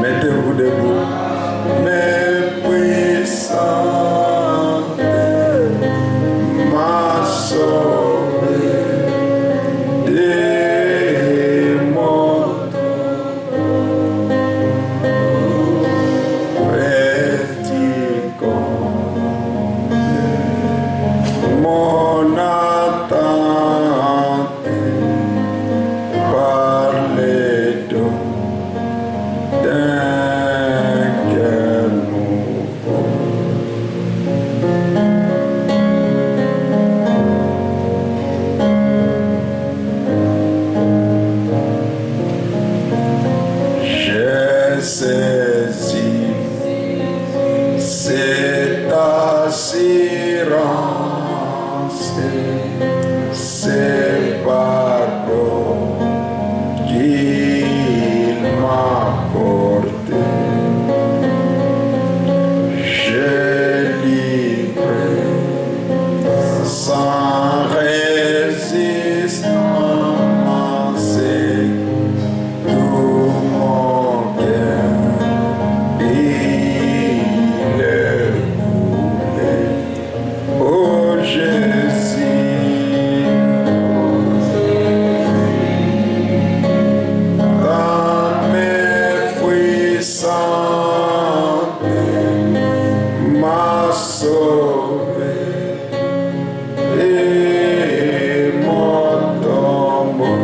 Mettez-vous debout. Mais puissante, ma sauvée des morts. Mon attente par les dos d'un cœur nouveau. J'ai saisi cette assurance, c'est pardon qu'il m'a porté. J'ai livré sans résistance tout mon cœur. Il est voulu. Oh Jésus, dans mes puissantes, m'a sauvé et mon tombeau.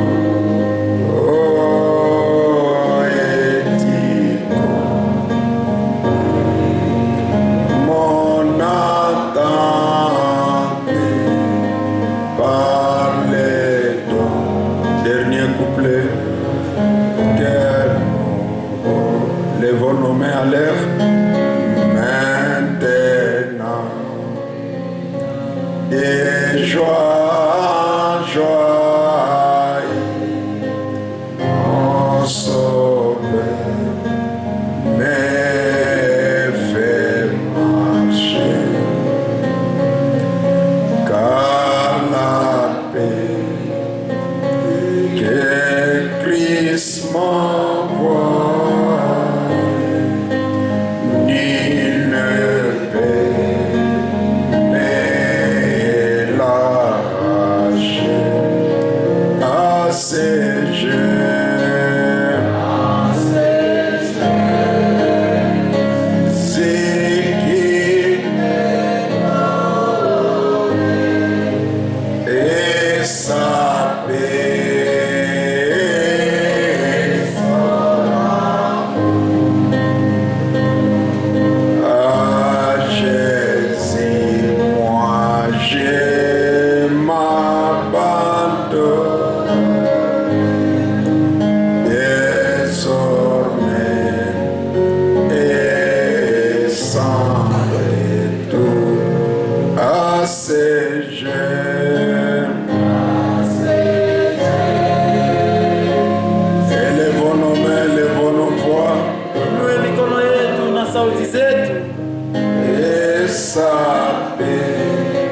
Oh, éthique, mon attente par les dons. Dernier couplet. Quel nouveau. Lèvons nos mains à l'air. Maintenant. Et joie, joie, mon sauveur m'est fait marcher, car la paix que Christ m'envoie, nul ne peut me l'arracher. À ces jeunes, c'est qui et sa paix. À Jésus, moi je m'abandonne. Désormais et sans retour à ces jeunes. Élevons nos mains, élevons nos voix. Tuinue mikono yetu na sauti zetu, Et sa paix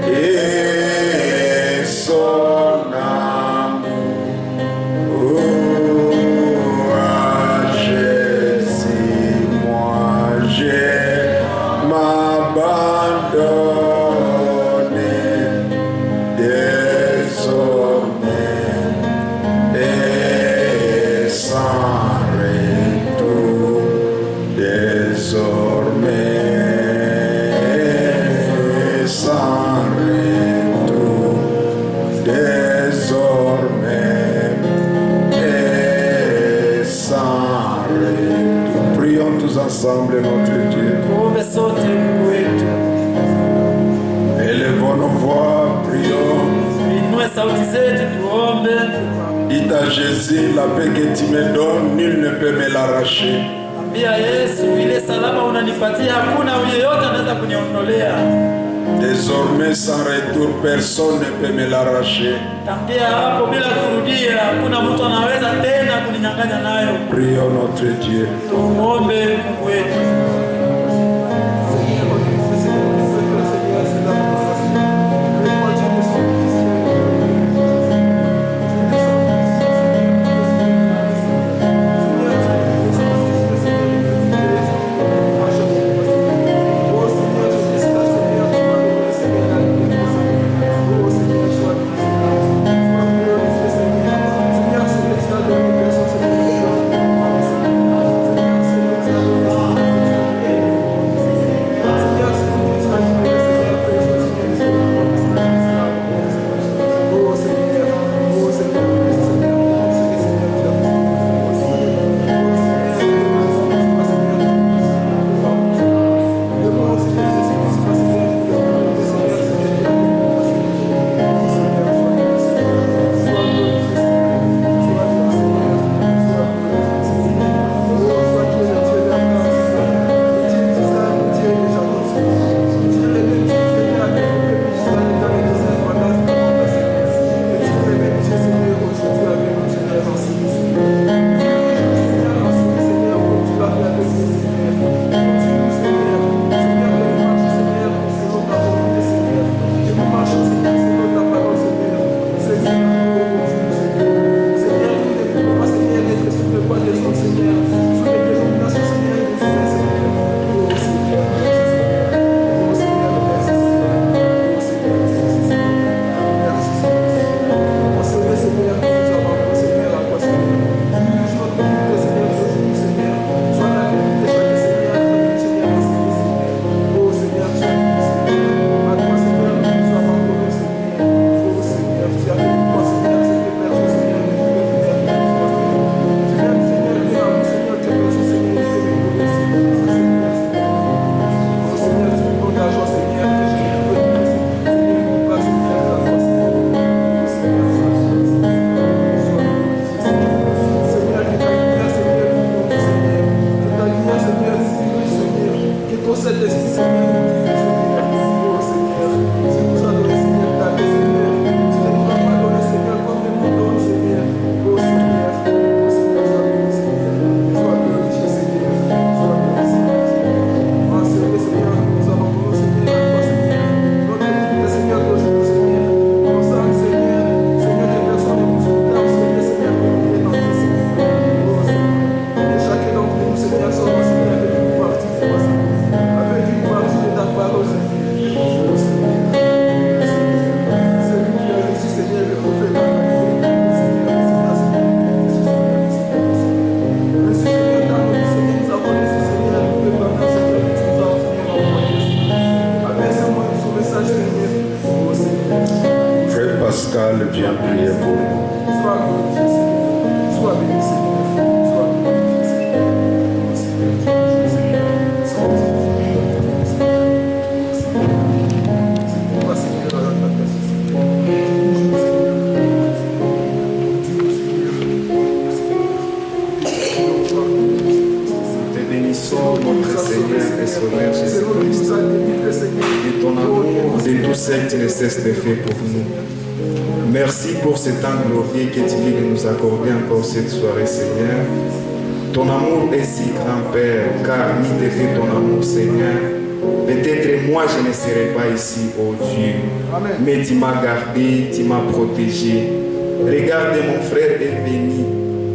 et son amour. Oh, à Jésus, moi j'ai m'abandonné désormais et sans retour. Désormais sans retour, désormais et sans retour. Prions tous ensemble notre Dieu. tuombe sote Mungu wetu. Élevons nos voix, prions. Tuinue sauti zetu tuombe. Dites à Jésus, la paix que tu me donnes, nul ne peut me l'arracher. Ambia Yesu, ile salama unanipatia hakuna yeyote anaweza kuniondolea. Désormais sans retour, personne ne peut me l'arracher. Tangia hapo bila kurudia, hakuna mtu anaweza tena kuninyang'anya nayo. Prions notre Dieu. Tumuombe Mungu wetu. sais que tu ne cesses de faire pour nous. Merci pour ce temps glorieux que tu viens de nous accorder encore cette soirée, Seigneur. Ton amour est si grand, Père, car ni de fait ton amour, Seigneur. Peut-être moi je ne serai pas ici, oh Dieu. Mais tu m'as gardé, tu m'as protégé. Regarde, mon frère est venu.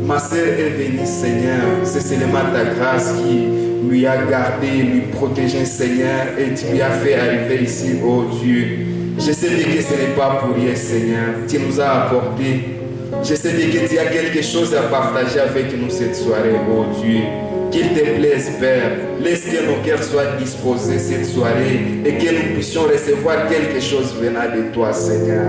Ma sœur est venue, Seigneur. C'est seulement ta grâce qui lui a gardé, lui protégé, Seigneur. Et tu lui as fait arriver ici, oh Dieu. Je sais bien que ce n'est pas pour rien, Seigneur. Tu nous as apporté. Je sais bien que tu as quelque chose à partager avec nous cette soirée, oh Dieu. Qu'il te plaise, Père. Laisse que nos cœurs soient disposés cette soirée et que nous puissions recevoir quelque chose venant de toi, Seigneur.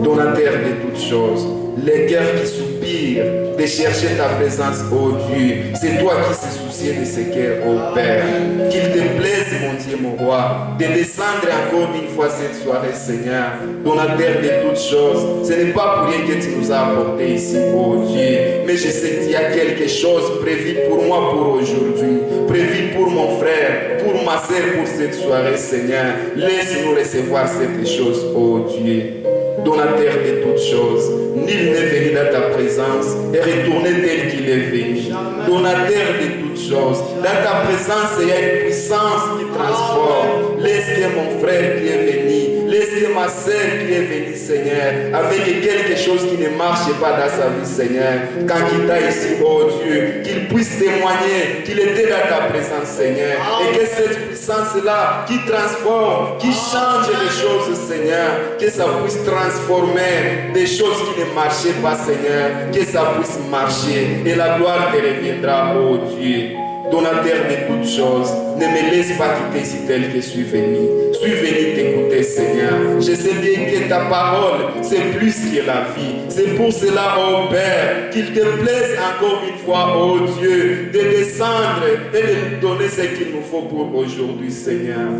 Donateur de toutes choses, les cœurs qui soupirent de chercher ta présence, oh Dieu. C'est toi qui sais soucier de ces cœurs, oh Père. Qu'il te plaise, mon Dieu, mon roi, de descendre encore une fois cette soirée, Seigneur. Donateur de toutes choses, ce n'est pas pour rien que tu nous as apportés ici, oh Dieu. Mais je sais qu'il y a quelque chose prévu pour moi pour aujourd'hui, prévu pour mon frère, pour ma soeur, pour cette soirée, Seigneur. Laisse-nous recevoir cette chose, oh Dieu. Donateur de toutes choses, nul n'est venu dans ta présence et retourné tel qu'il est venu. Donateur de toutes choses, dans ta présence il y a une puissance qui transforme. Laisse que mon frère qui est venu, laisse que ma sœur qui est venue, Seigneur, avec quelque chose qui ne marche pas dans sa vie, Seigneur, quand il t'a ici, oh Dieu, qu'il puisse témoigner qu'il était dans ta présence, Seigneur, et que cette puissance-là qui transforme, qui change les choses, Seigneur, que ça puisse transformer des choses qui ne marchaient pas, Seigneur, que ça puisse marcher et la gloire te reviendra, oh Dieu. Donateur de toutes choses, ne me laisse pas quitter ici tel que je suis venu. Je suis venu t'écouter, Seigneur. Je sais bien que ta parole, c'est plus que la vie. C'est pour cela, oh Père, qu'il te plaise encore une fois, oh Dieu, de descendre et de nous donner ce qu'il nous faut pour aujourd'hui, Seigneur.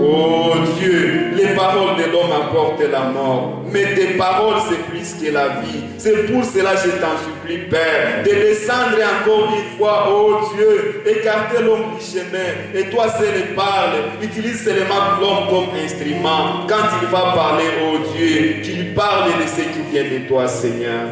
Oh Dieu, les paroles de l'homme apportent la mort, mais tes paroles, c'est plus que la vie. C'est pour cela que je t'en supplie, Père, de descendre encore une fois, oh Dieu, écarter l'homme du chemin, et toi seul parle, utilise seulement l'homme comme instrument. Quand il va parler, oh Dieu, qu'il parle de ce qui vient de toi, Seigneur.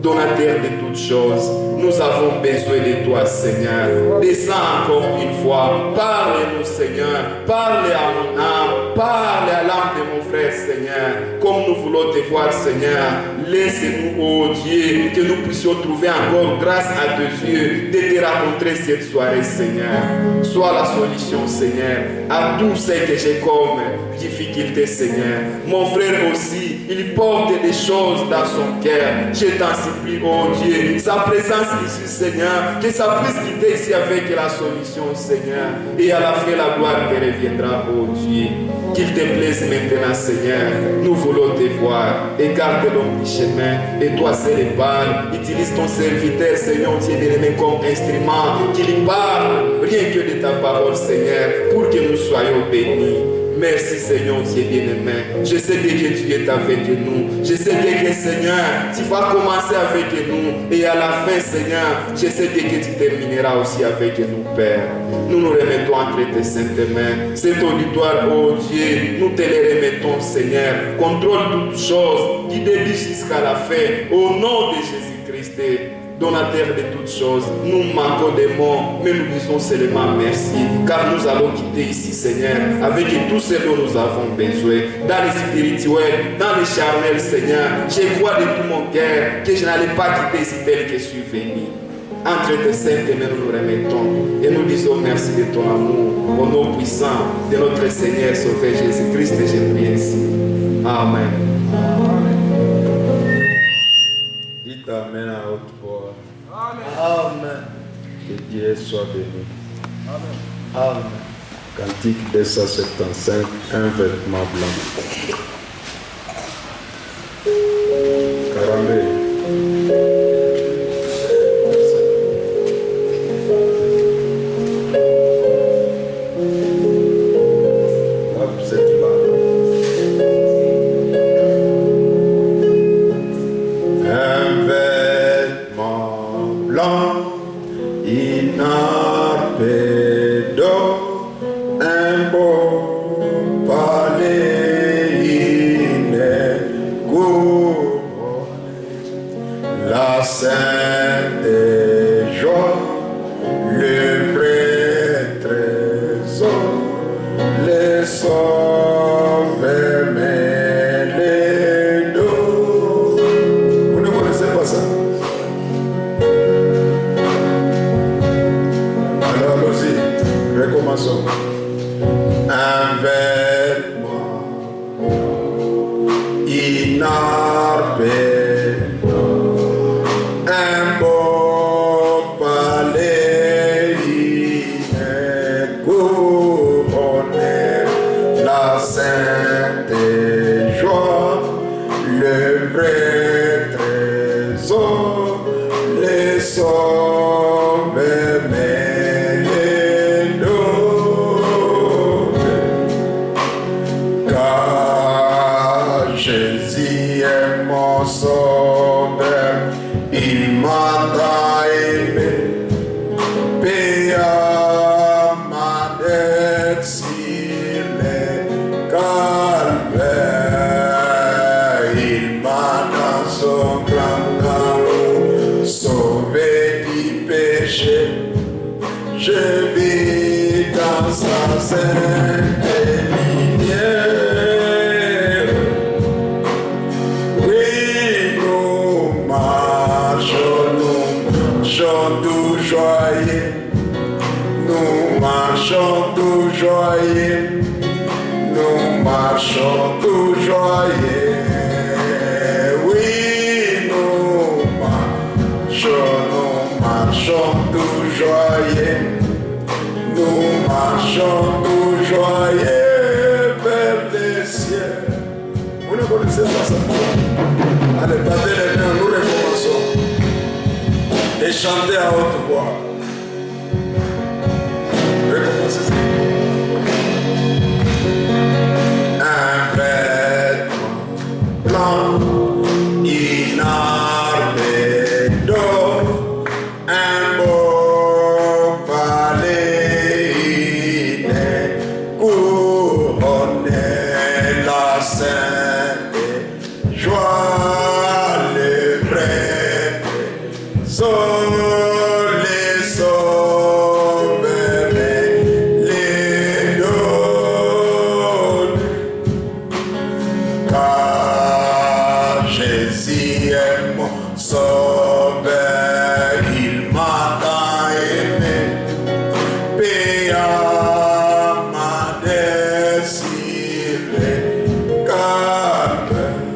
Donateur de toutes choses, nous avons besoin de toi, Seigneur. Descends encore une fois, parle-nous, Seigneur, parle à mon âme, parle à l'âme de mon frère, Seigneur, comme nous voulons te voir, Seigneur. Laisse-nous, oh Dieu, que nous puissions trouver encore grâce à tes yeux de te rencontrer cette soirée, Seigneur. Sois la solution, Seigneur, à tout ce que j'ai comme difficulté, Seigneur. Mon frère aussi, il porte des choses dans son cœur. Je t'en supplie, oh Dieu, sa présence ici, Seigneur, que ça puisse quitter ici avec la solution, Seigneur. Et à la fin, la gloire te reviendra, oh Dieu. Qu'il te plaise maintenant, Seigneur. Nous voulons te voir. Écarte l'homme du chemin. Et toi, seul parle. Utilise ton serviteur, Seigneur, Dieu bien-aimé, comme instrument. Qu'il parle rien que de ta parole, Seigneur, pour que nous soyons bénis. Merci, Seigneur, Dieu bien-aimé. Je sais bien que tu es avec nous. Je sais bien que, Seigneur, tu vas commencer avec nous. Et à la fin, Seigneur, je sais bien que tu termineras aussi avec nous, Père. Nous nous remettons entre tes saintes mains. Cet auditoire, oh Dieu, nous te les remettons, Seigneur. Contrôle toutes choses, guide-nous jusqu'à la fin. Au nom de Jésus-Christ, donateur de toutes choses, nous manquons des mots, mais nous disons seulement merci, car nous allons quitter ici, Seigneur, avec tout ce dont nous avons besoin, dans le spirituel, dans le charnel, Seigneur. Je crois de tout mon cœur que je n'allais pas quitter ici tel que je suis venu. Entre tes saintes mains, nous nous remettons et nous disons merci de ton amour, au nom puissant de notre Seigneur Sauveur Jésus-Christ, et je prie ainsi. Amen. Dites Amen à haute voix. Amen. Que Dieu soit béni. Amen. Amen. Cantique 275, un vêtement blanc. Caramel. Là, vous êtes là. Un vêtement blanc, inarpé d'eau, un beau palais la sainte joie, le vrai trésor, les sommes mêlées d'eau. Vous ne connaissez pas ça? Alors allons-y, recommençons. Un vêtement inarbé, un beau palais couronné, la sainte joie, le vrai trésor, les sommes mêlées d'eau. Car Jésus est mon sauveur, il m'a aimé, paya ma dette sur les calvaires. Il m'a dans son grand amour sauvé du péché. Je vis dans sa sainte lumière. Oui, nous marchons tout joyeux. Nous marchons tout joyeux. Nous marchons tout joyeux. Oui, nous marchons tout joyeux. Nous marchons tout joyeux vers les cieux. Vous ne connaissez pas ça? Allez, battez les mains, nous recommençons. Et chantez à haute voix. Recommencez ça. Un vêtement blanc, inarbé d'or, un beau palais couronné, la sainte joie, le vrai trésor, les sommes mêlées d'eau. Car Jésus est mon sauveur, il m'a aimé, paya ma dette sur les calvaires.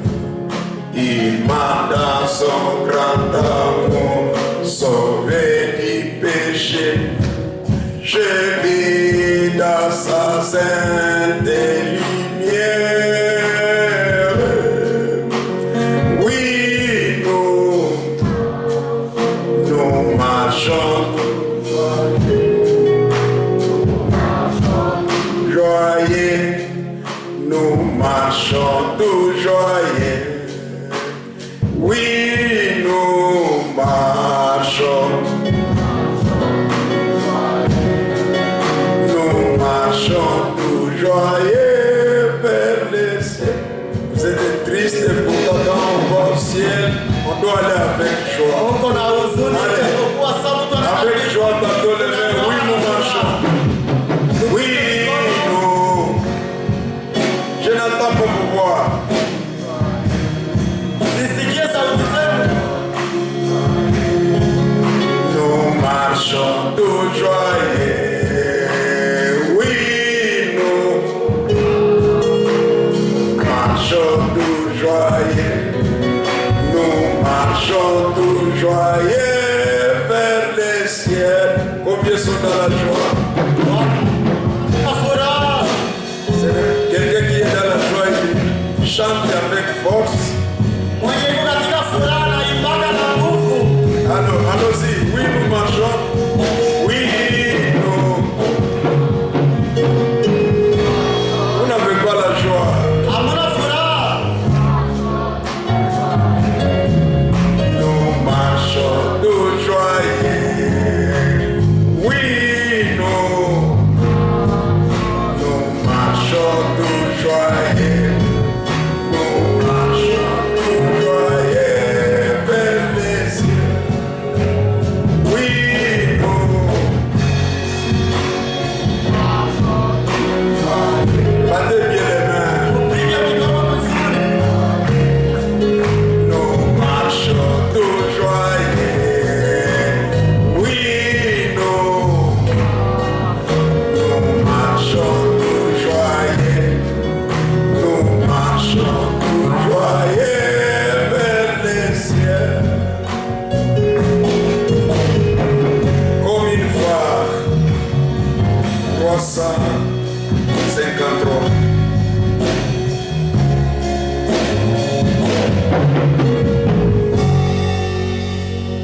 Il m'a dans son grand amour sauvé du péché. Je vis dans sa sainte lumière. Oui, nous marchons joyeux. Nous marchons tout joyeux. Oui, nous marchons. Nous marchons tout joyeux vers les cieux. Vous êtes triste et pourtant quand on va au ciel, on doit aller avec joie. Allez, avec joie, bateau les mains. Oui, nous marchons. Oui, nous. Je n'entends pas vous voir. Nous marchons tout joyeux. Oui, nous marchons tout joyeux. Nous marchons tout joyeux vers les cieux. Combien sont dans la joie? C'est quelqu'un qui est dans la joie et qui chante avec force. Alors, allons-y. Oui, nous marchons. Oui, nous. Vous n'avez pas la joie. Nous marchons tout joyeux. Oui,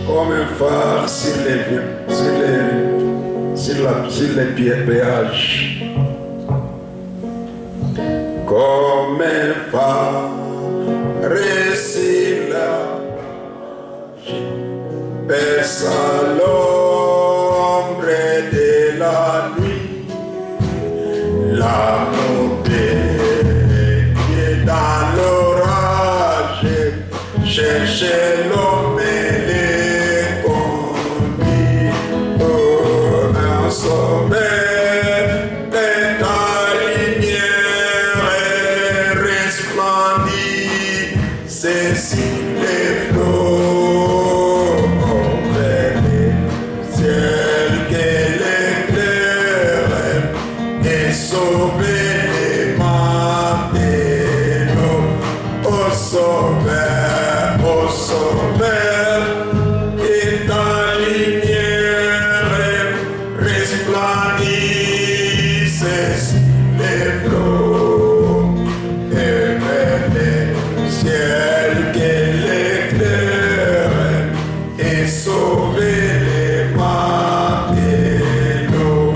comme un phare sur les péages. Comme un phare sur la perce à l'ombre de la nuit. L'amour qui est dans l'orage, cherchez l'homme et les conduit. Oh, un sauveur de ta lumière resplendit, c'est si les flots vers le ciel qu'elle éclaire et sauver les matelots. Oh sauveur, et ta lumière resplendissait sur les flots et vers le ciel qu'elle éclaire et sauver les matelots.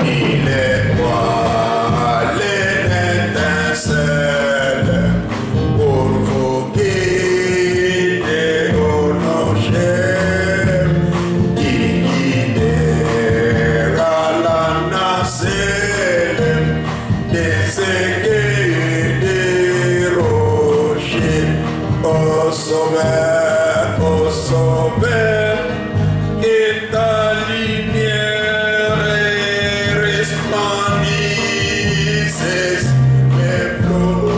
Il étoile l'étincelle pour vous guider au nocher, qui guidera la nacelle des écueils des rochers. Ô sauveur, que ta lumière resplendisse sur les flots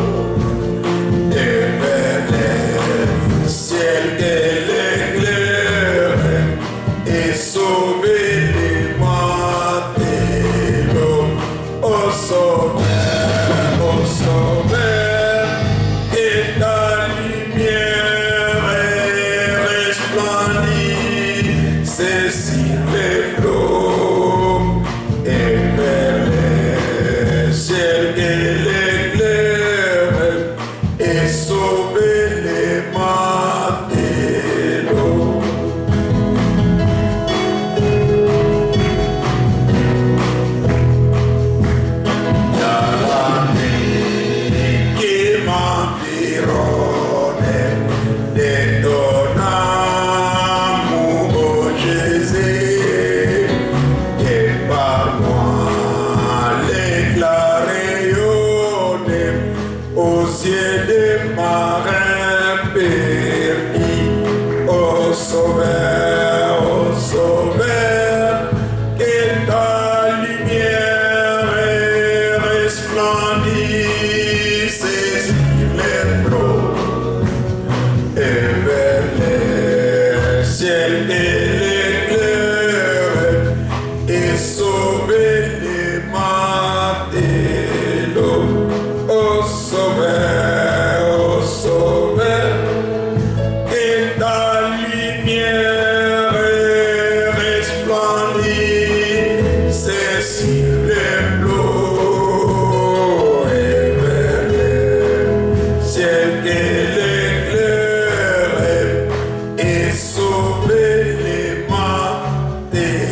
et vers le ciel qu'elle éclaire et sauver les matelots. Ô sauveur, que ta lumière resplendisse sur les flots et vers le ciel qu'elle éclaire et sauver les matelots. Dans la nuit qui m'environne de ton amour, ô Jésus, et par moi l'éclat rayonne aux yeux des marins perdus. Ô sauveur, que ta lumière resplendisse sur les flots et vers le ciel qu'elle éclaire et sauver les matelots. Ô sauveur, que ta lumière resplendisse sur les flots et vers le ciel qu'elle éclaire et sauver les matelots.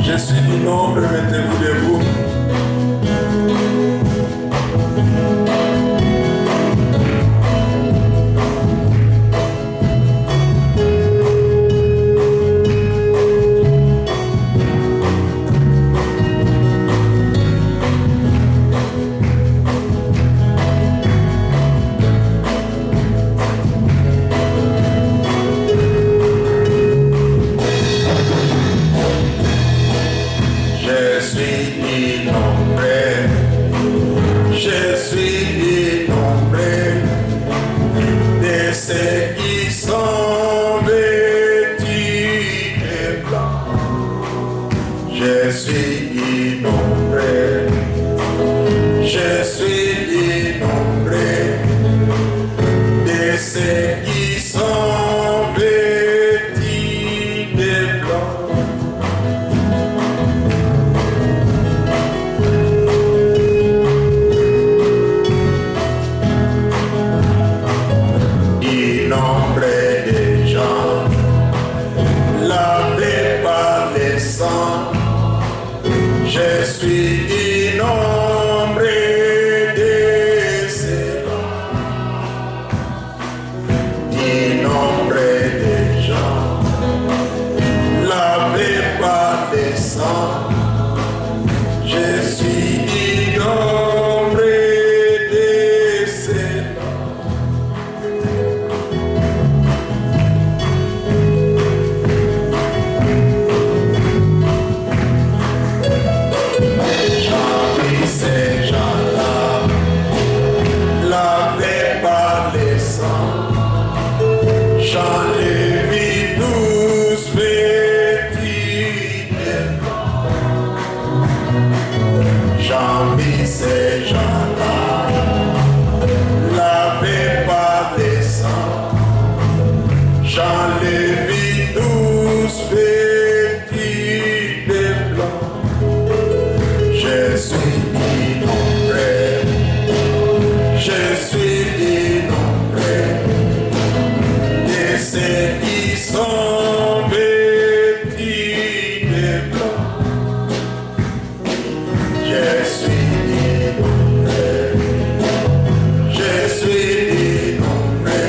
Je suis du nombre, mettez-vous debout. Je suis innombré, je suis innombré de ceux qui sont vêtus de blanc. Je suis innombré, je suis innombré de ceux qui sont vêtus de blanc. Je suis innombré de ces innombré de gens lavés par le sang. Je suis innombré de ces ces gens-là, lavés par le sang, j'en ai vu tous vêtus de blanc. J'en vis ces gens-là, lavés par le sang, j'en ai vu tous vêtus de blanc. Je suis innombré, je suis innombré de ceux qui sont vêtus de blanc. Je suis innombré, je suis innombré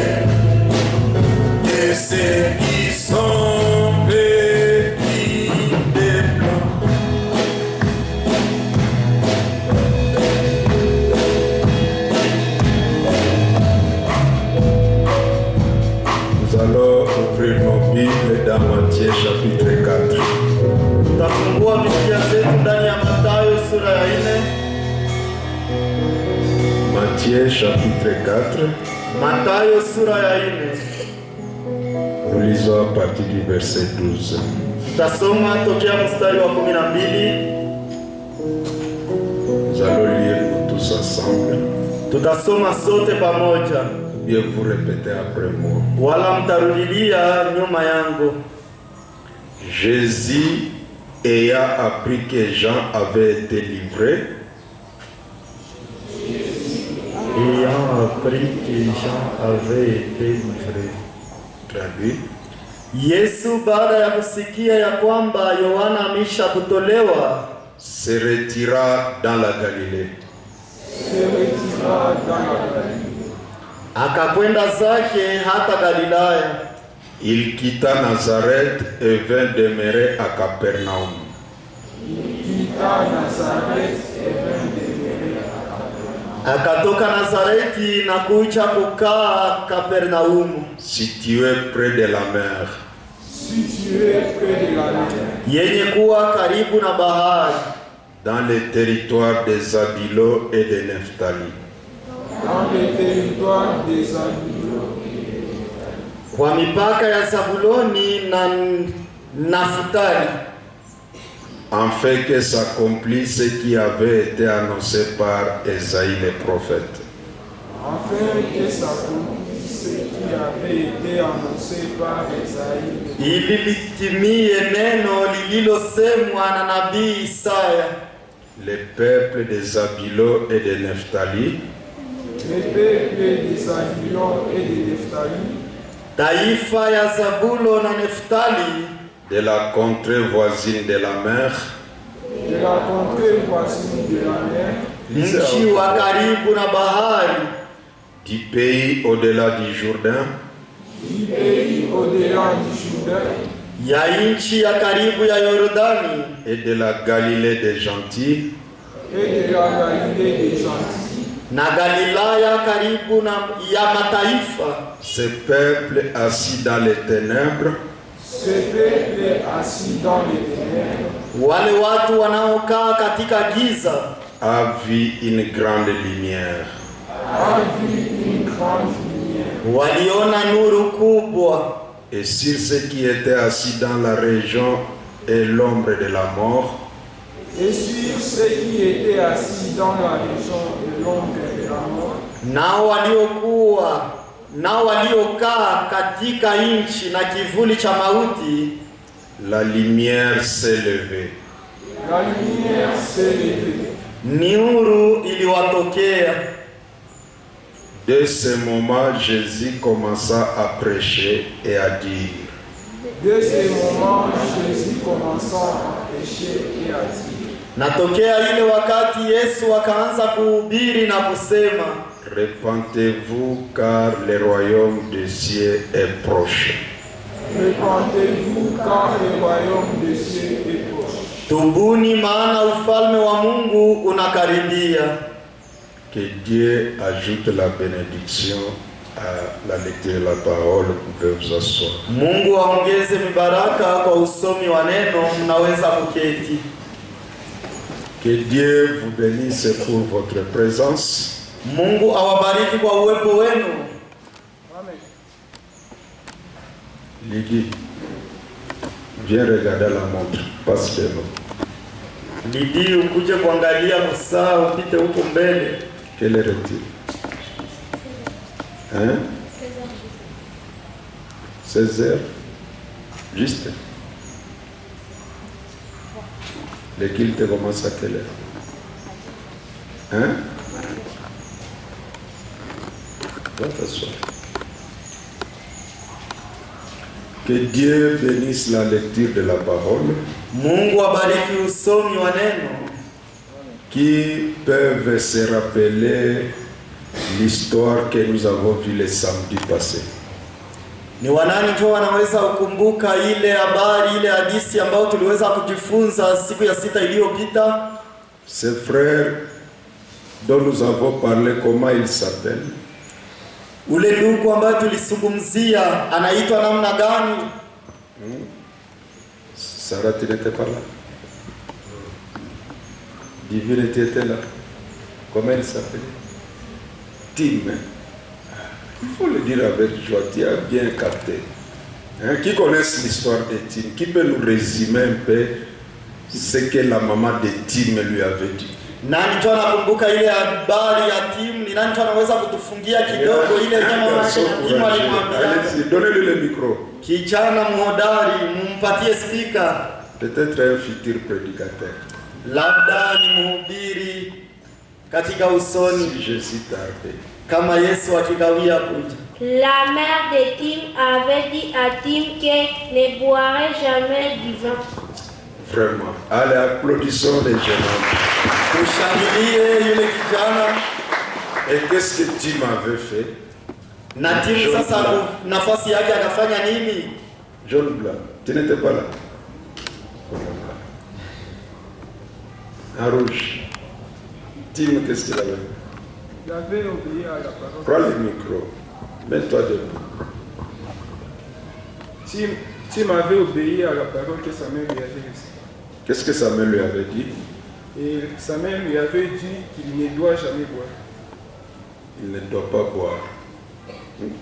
de ceux qui sont vêtus de blanc. Nous allons ouvrir nos Bibles dans Matthieu chapitre 4. Tutafungua Biblia zetu ndani ya Mathayo sura ya 4. Matthieu chapitre 4. Mathayo sura ya 4. Nous lisons à partir du verset 12. Tutasoma tokea mstari wa 12. Nous allons lire nous tous ensemble. Tutasoma sote pamoja. Bien vous répétez après moi. Wala mtarudilia nyuma yangu. Jésus ayant appris que Jean avait été livré, Ayant appris que Jean avait été livré. traduit, Yesu baada ya kusikia ya kwamba Yohana amesha kutolewa, se retira dans la Galilée. akakwenda zake hata Galilaya. Il quitta Nazareth et vint demeurer à Capernaum, Akatoka Nazareti na kuja kukaa Kapernaumu, situé près de la mer, yenye kuwa karibu na bahari, dans le territoire des Zabilo et de Nephtali. kwa mipaka ya Zabuloni na Naftali, Afin que s'accomplisse ce qui avait été annoncé par Ésaïe le prophète. Afin que s'accomplisse ce qui avait été annoncé par Esaïe. ili litimie neno lililosemwa na nabii Isaya, Les peuples des Zabilo et de Nephtali, Les peuples des Zabulon et de Nephtali, taifa ya Zabulo na Neftali, de la contrée voisine de la mer, de la contrée voisine de la mer, mji wa karibu na bahari, du pays au-delà du Jourdain, du pays au-delà du Jourdain, ya nchi ya karibu ya Yordani, et de la Galilée des gentils, et de la Galilée des gentils, na Galilaya karibu na ya mataifa, ce peuple assis dans les ténèbres, ce peuple assis dans les ténèbres, wale watu wanaokaa katika giza a vu une grande lumière. a vu une grande lumière. waliona nuru kubwa, Et sur ceux qui étaient assis dans la région et l'ombre de la mort, Et sur ceux qui étaient assis dans la région de l'ombre de la mort, nao waliokaa katika nchi na kivuli cha mauti, la lumière s'est levée. la lumière s'est levée. nuru iliwatokea. De ce moment, Jésus commença à prêcher et à dire, De ce moment, Jésus commença à prêcher et à dire, Natokea ile wakati Yesu akaanza kuhubiri na kusema, repentez-vous car le royaume des cieux est proche. Répandez-vous car le royaume des cieux est proche. tubuni maana ufalme wa Mungu unakaribia. Que Dieu ajoute la bénédiction à la lecture de la parole. Vous pouvez vous asseoir. Mungu aongeze mibaraka kwa usomi wa neno, mnaweza kuketi. Que Dieu vous bénisse pour votre présence. Mungu awabariki kwa uwepo wenu. Amen. Lydie, viens regarder la montre. Passe chez nous. Lidi, ukuje kuangalia saa, upite huko mbele. Quelle heure est-il? Hein? 16 heures. Juste. Le culte commence à quelle heure? Hein? Va t'asseoir. Que Dieu bénisse la lecture de la parole. Mungu abariki usomi wa neno. Qui peuvent se rappeler l'histoire que nous avons vue le samedi passé. Ni wanani tu wanaweza kukumbuka ile habari, ile hadithi ambayo tuliweza kujifunza siku ya sita iliyopita? Ce frère dont nous avons parlé, comment il s'appelle? Ule ndugu ambaye tulisungumzia anaitwa namna gani? Sarah, tu n'étais pas là. Divine, tu étais là. Comment il s'appelait? Tim. Il faut le dire avec joie, tu as bien capté. Hein? Qui connaissent l'histoire de Tim? Qui peut nous résumer un peu ce que la maman de Tim lui avait dit? Nani tu anakumbuka ile habari ya Tim? Ni nani tu anaweza kutufungia kidogo ile nyama yake Tim alimwambia? Allez-y, donnez-lui le micro. Kijana mhodari, mumpatie speaker. Peut-être un futur prédicateur. Labda ni mhubiri katika usoni Si je suis tardé. kama Yesu akikawia kuja. La mère de Tim avait dit à Tim qu'elle ne boirait jamais du vin. Vraiment. Allez, applaudissons les jeunes hommes. Tushangilie yule kijana. Et qu'est-ce que Tim avait fait? Na Tim sasa nafasi yake akafanya nini? John Blanc, tu n'étais pas là. En rouge. Tim, qu'est-ce qu'il avait fait? Il avait obéi à la parole. Prends le micro. Mets-toi debout. Tim avait obéi à la parole que sa mère lui avait laissée. Qu'est-ce que Samuel lui avait dit? Et sa mère lui avait dit qu'il ne doit jamais boire. Il ne doit pas boire.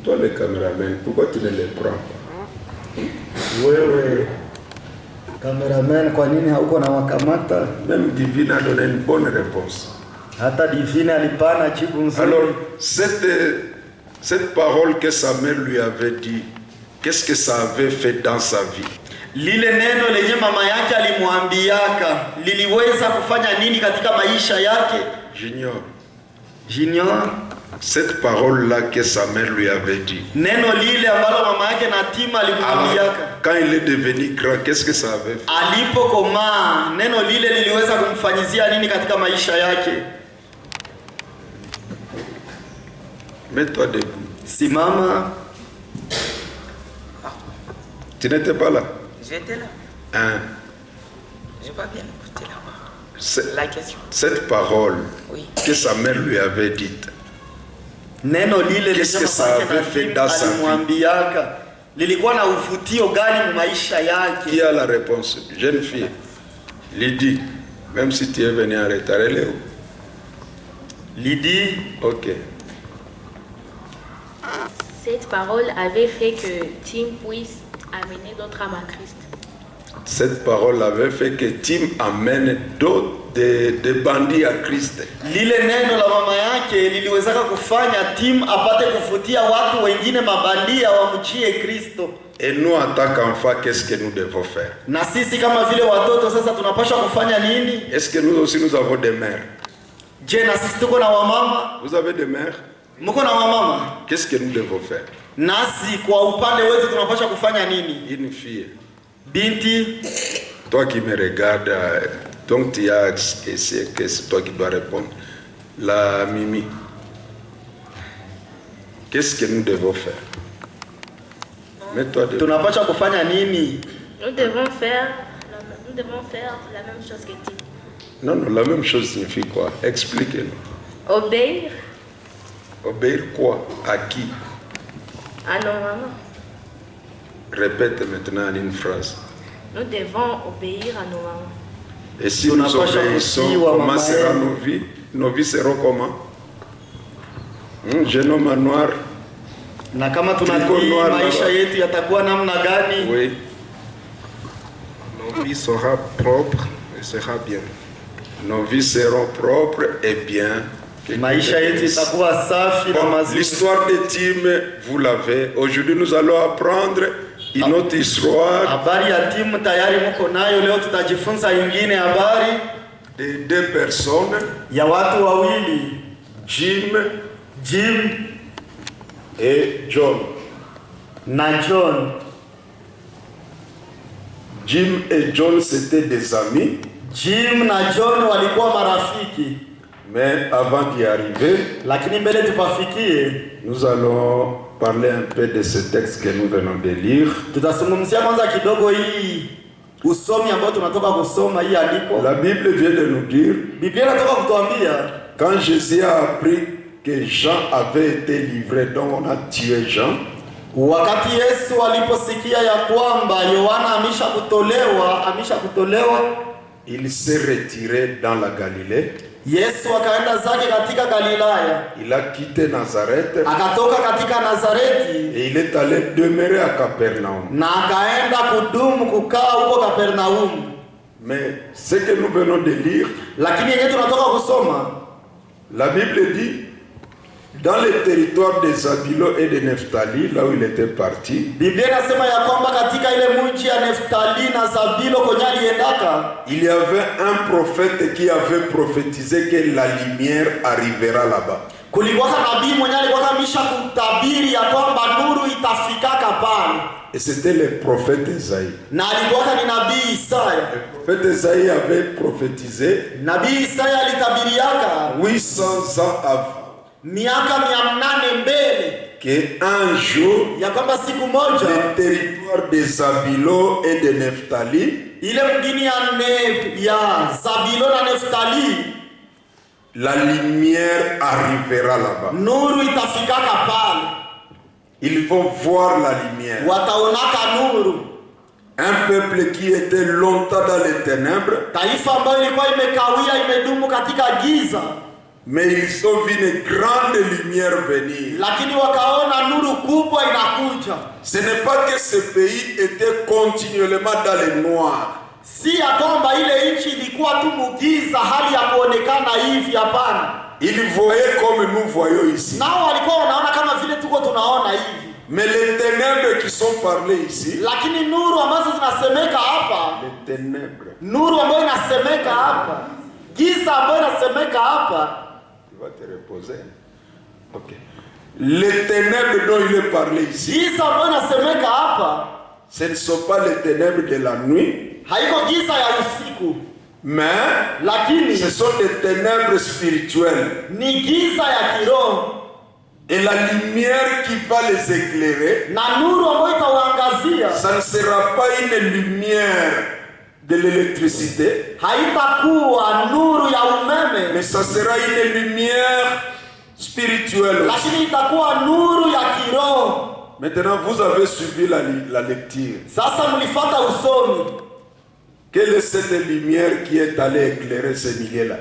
Toi, le caméraman, pourquoi tu ne les prends pas? Wewe cameraman, kwa nini hauko na wakamata? Même Divine a donné une bonne réponse. Hata Divine alipana jibu nzuri. Alors, cette parole que Samuel lui avait dit, qu'est-ce que ça avait fait dans sa vie? Lile neno lenye mama yake alimwambiaka liliweza kufanya nini katika maisha yake? Junior. Cette parole-là que Samuel lui avait dit. Neno lile ambalo mama yake na Tim alimwambiaka. Quand il est devenu grand, qu'est-ce que ça avait fait? Alipokomaa, neno lile liliweza kumfanyizia nini katika maisha yake? Mets-toi debout. Simama. Tu n'étais pas là? J'étais là. Hein? Je n'ai pas bien écouté la question. Cette parole Oui. que Samuel lui avait dite. Neno lile Qu'est-ce que ça avait fait dans sa vie? alimwambiaka lilikuwa na uvutio gani mu maisha yake? Qui a la réponse? Jeune fille. Lydie, même si tu es venu en retard, elle est où? Lydie. Ok. Cette parole avait fait que Tim puisse amener d'autres âmes à Christ. Cette parole avait fait que Tim amène d'autres des bandits à Christ. Lile neno la mama yake liliwezaka kufanya Tim apate kufutia watu wengine mabandia wamjie Kristo. Et nous, en tant qu'enfants, qu'est-ce que nous devons faire? Na sisi kama vile watoto sasa tunapaswa kufanya nini? Est-ce que nous aussi nous avons des mères? Je, na sisi tuko na wamama? Vous avez des mères? Mko na wamama? Qu'est-ce que nous devons faire? Nasi kwa upande wetu tunapaswa kufanya nini? Une fille. Binti, Toi qui me regardes, Donc tu as essayé que c'est toi qui dois répondre. La Mimi, qu'est-ce que nous devons faire? Mets-toi devant. Tunapaswa kufanya nini? Nous devons faire la même chose que Tim. Non, la même chose signifie quoi? Expliquez-nous. Obéir Obéir quoi? À qui? à nos mamans. Répète maintenant en une phrase. Nous devons obéir à nos mamans. Et si nous obéissons, comment seront nos vies? Nos vies seront comment? Jeune homme noir. Na kama tunatii maisha yetu yatakuwa namna gani? Oui. Nos vies seront propres et sera bien. Nos vies seront propres et bien. Maisha yetu itakuwa safi na mazuri. L'histoire de Tim, vous l'avez. Aujourd'hui, nous allons apprendre une autre histoire. Habari ya Tim tayari mko nayo, leo tutajifunza ingine habari De deux personnes, ya watu wawili, Jim et John. na John. Jim et John, c'était des amis. Jim na John walikuwa marafiki, Mais avant d'y arriver, lakini mbele tupafikie, nous allons parler un peu de ce texte que nous venons de lire. tutazungumzia kwanza kidogo hii usomi ambao tunatoka kusoma hii andiko. La Bible vient de nous dire, Biblia inatoka kutuambia quand Jésus a appris que Jean avait été livré, donc on a tué Jean, wakati Yesu aliposikia ya kwamba Yohana amesha kutolewa, il s'est retiré dans la Galilée. Yesu akaenda zake katika Galilaya, Il a quitté Nazareth akatoka katika Nazareti et il est allé demeurer à Capernaum. na akaenda kudumu kukaa huko Kapernaum. Mais ce que nous venons de lire, Lakini yenyewe tunatoka kusoma, la Bible dit, dans le territoire de Zabilo et de Nephtali, là où il était parti, Biblia inasema ya kwamba katika ile mji ya Neftali na Zabilo kwenye aliendaka, il y avait un prophète qui avait prophétisé que la lumière arrivera là-bas. kulikuwa nabii mwenye alikuwa kamisha kutabiri ya kwamba nuru itafikaka pale, Et c'était le prophète Esaïe. na alikuwa ni nabii Isaya. Le prophète Esaïe avait prophétisé Nabii Isaya alitabiriaka 800 ans avant miaka 800 mbele qu'un jour, ya kwamba siku moja le territoire de Zabilo et de Nephtali, ile mgini ya Zabilo na Neftali, la lumière arrivera là-bas. nuru itafikaka pale, Ils vont voir la lumière. wataonaka nuru. Un peuple qui était longtemps dans les ténèbres, Taifa ambayo ilikuwa imekawia imedumu katika giza, mais ils ont vu une grande lumière venir. lakini wakaona nuru kubwa inakuja. Ce n'est pas que ce pays était continuellement dans le noir. Si ya kwamba ile nchi ilikuwa tu mugiza, hali ya kuonekana hivi, hapana. Ils voyaient comme nous voyons ici. Nao walikuwa wanaona kama vile tuko tunaona hivi, Mais les ténèbres qui sont parlées ici, lakini nuru ambazo zinasemeka hapa, les ténèbres, nuru ambayo inasemeka hapa, giza ambayo inasemeka hapa, tu vas te reposer. Ok. Les ténèbres dont il est parlé ici, giza ambayo inasemeka hapa ce ne sont pas les ténèbres de la nuit, haiko giza ya usiku, mais lakini ce sont des ténèbres spirituelles. ni giza ya kiroho, Et la lumière qui va les éclairer, na nuru ambayo itawaangazia ça ne sera pas une lumière de l'électricité, haitakuwa nuru ya umeme, mais ça sera une lumière spirituelle. lakini itakuwa nuru ya kiroho. Maintenant, vous avez suivi la lecture. Sasa mlifuata usomi, Quelle est cette lumière qui est allée éclairer ce milieu-là?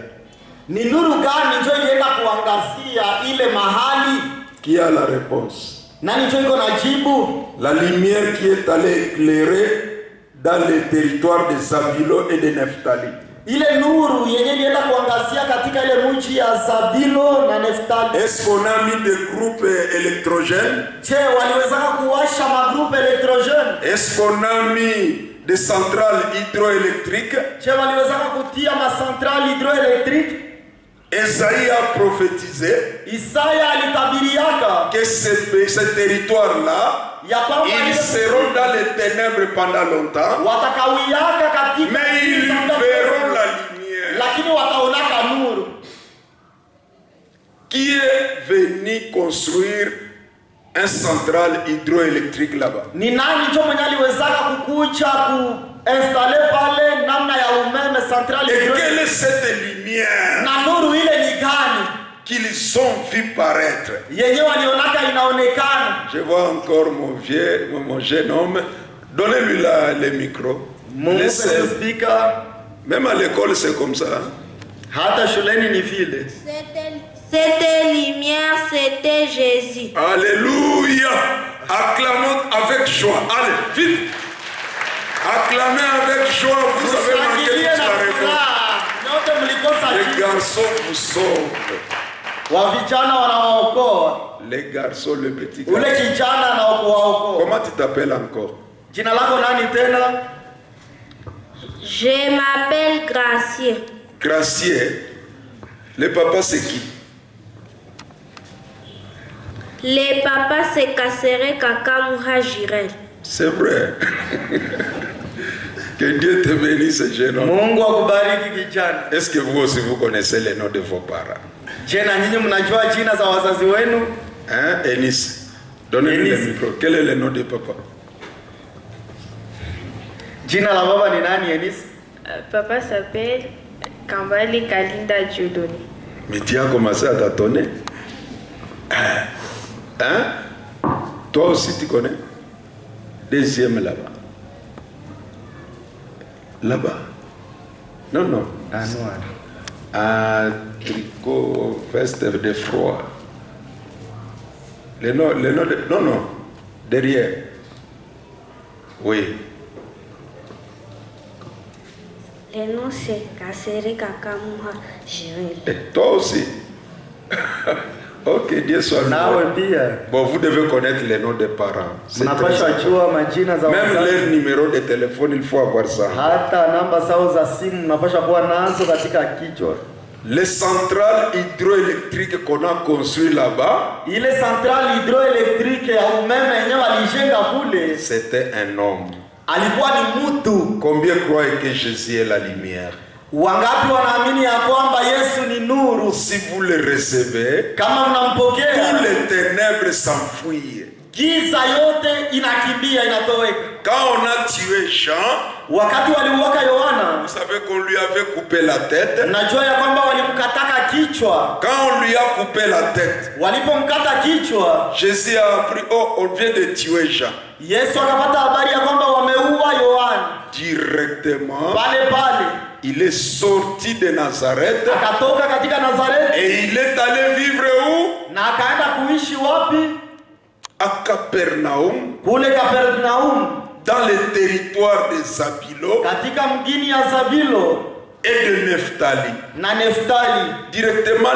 ni nuru gani ndio ilienda kuangazia ile mahali? Qui a la réponse? Nani ndio iko na jibu? La lumière qui est allée éclairer dans les territoires de Zabilo et de Nephtali. Ile nuru yenye ilienda kuangazia katika ile mji ya Zabilo na Neftali. Est-ce qu'on a mis des groupes électrogènes? Je, waliweza kuwasha magrupu elektrogene? Est-ce qu'on a mis des centrales hydroélectriques? Je, waliweza kutia masantrali hidroelectrique? Esaïe a prophétisé Isaya alitabiriaka que ce territoire-là, ya kwamba ils seront dans les ténèbres pendant longtemps, watakawiyaka katika mais ils verront la lumière. construire un central hydroélectrique là-bas? Ni nani ndio mwenye aliwezaka kukuja kuinstaller pale namna ya umeme central Et hydroélectrique? quelle est cette lumière Na nuru ile ni gani qu'ils ont vu paraître? yenyewe walionaka inaonekana? Je vois encore mon jeune homme. Donnez-lui le micro. Mungu Laissez- speaker. Même à l'école, c'est comme ça. Hein? Hata shuleni ni vile. Cette lumière, c'était Jésus. Alléluia. Acclamons avec joie. Allez, vite. Acclamez avec joie. Vous avez manqué Mshangilie toute na la réponse. furaha. Nyote mlikosa Les jibu. garçons vous sauvent. Wa vijana wanawaokoa. Les garçons, le petit Ule garçon. kijana anaokoa. Comment tu t'appelles encore? Jina lako nani tena? Je m'appelle Gracieux. Gracier. Le papa, c'est qui? Le papa se casserait Kakamuha Jirel. C'est vrai. Que Dieu te bénisse, jeune homme. Mungu akubariki kijana. Est-ce que vous aussi vous connaissez les noms de vos parents? Je na nyinyi mnajua jina za wazazi wenu? Hein, Enis? Donnez-lui le Enis. micro. Quel est le nom de papa? Jina la baba ni nani Enis? Papa s'appelle Kambale Kalinda Dieudonné. Mais tu as commencé à tâtonner. Hein? Toi aussi tu connais? Deuxième là-bas. Là-bas. Non, non. Ah noir. Un tricot, veste de froid. Le nom de... Non, non. Derrière. Oui. Le nom c'est Kasere Kakamuha Jirel. Et toi aussi. Ok, Dieu soit Nawe loué. pia. Bon, vous devez connaître les noms des parents. C'est très Mnapaswa important. jua majina za Même wazazi. leur numéro de téléphone, il faut avoir ça. Hata namba zao za simu mnapaswa kuwa nazo katika kichwa. Les centrales hydroélectriques qu'on a construites là-bas, Ile centrale hydroélectrique ya umeme yenyewe alijenga kule, c'était un homme. alikuwa ni mtu. Combien croient que Jésus est la lumière? Wangapi wanaamini ya kwamba Yesu ni nuru? Si vous le recevez, Kama tous mnampokea, les ténèbres s'enfuient. giza yote inakimbia, inatoweka. Quand on a tué Jean, Wakati waliuwaka Yohana, vous savez qu'on lui avait coupé la tête. najua ya kwamba walimkataka kichwa. Quand on lui a coupé la tête, Walipomkata kichwa, Jésus a appris, oh, on vient de tuer Jean. Yesu akapata habari ya kwamba wameua Yohana. Directement, Pale pale il est sorti de Nazareth akatoka katika Nazareti et il est allé vivre où? na akaenda kuishi wapi? À Capernaum, Kule Kapernaum, dans le territoire de Zabilo katika mgini ya Zabilo et de Nephtali. na Neftali. Directement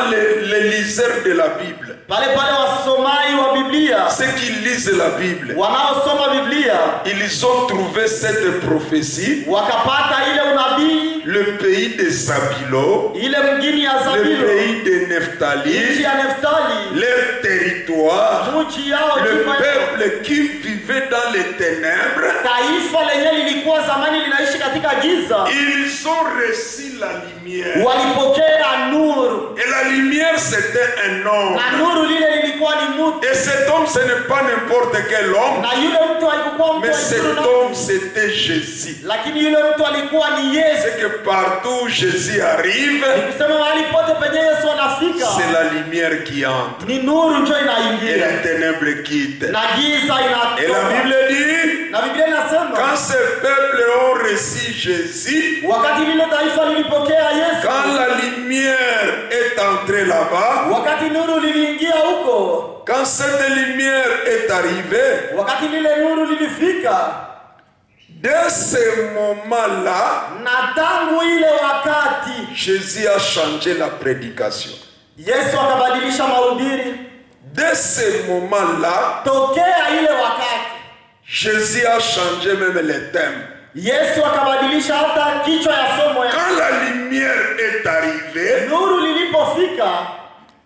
les liseurs de la Bible. Pale pale wasomai wa Biblia, Ceux qui lisent la Bible, wanaosoma Biblia ils ont trouvé cette prophétie. wakapata ile unabii, Le pays de Zabilo, ile mgini ya le Zabilo, pays de nchi Nephtali, ya Neftali, leur territoire, nchi yao, le jimbo yao. peuple qui vivait dans les ténèbres, Taifa lenye lilikuwa zamani linaishi katika giza, ils ont reçu la lumière. walipokea nuru, Et la lumière, c'était un homme. na nuru lile lilikuwa ni mtu, Et cet homme, ce n'est pas n'importe quel homme, na yule mtu alikuwa mtu mais wa cet nuru na- homme, c'était Jésus. lakini yule mtu alikuwa ni Yesu. C'est que partout où Jésus arrive, Kusema mahali pote penye Yesu anafika, c'est la lumière qui entre. ni nuru njo Et inaingia les ténèbres quittent. na giza Et la inatoka. Bible dit, Na Biblia inasema quand ce peuple ont reçu Jésus, wakati lile taifa lilipokea Yesu, quand la lumière est entrée là-bas, wakati nuru liliingia huko, quand cette lumière est arrivée, wakati lile nuru lilifika, dès ce moment-là, na tangu ile wakati Jésus a changé la prédication. Yesu akabadilisha mahubiri. Dès ce moment-là, Tokea ile wakati Jésus a changé même les thèmes. Yesu akabadilisha hata kichwa ya somo ya Quand la lumière est arrivée, nuru lilipofika,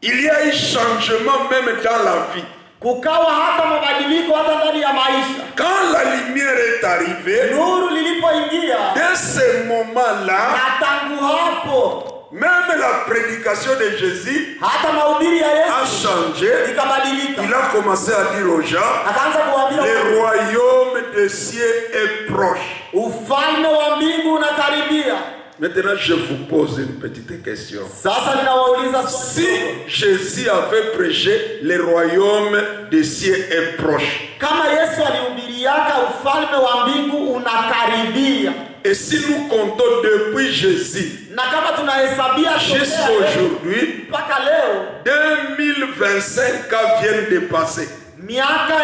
il y a eu changement même dans la vie. kukawa hata mabadiliko hata ndani ya maisha. Quand la lumière est arrivée, Nuru lilipoingia, dès ce moment-là, na tangu hapo même la prédication de Jésus hata mahubiri ya a Yesu changé. ikabadilika. Il a commencé à dire aux gens, Akaanza kuwaambia le royaume des cieux est proche. ufalme wa mbingu unakaribia. Maintenant, je vous pose une petite question. Sasa ninawauliza Si swali. Jésus avait prêché, le royaume des cieux est proche. Kama Yesu alihubiriaka ufalme wa mbingu unakaribia. Et si nous comptons depuis Jésus Na kama tunahesabia jusqu'à aujourd'hui, mpaka leo 2025 ans viennent de passer. miaka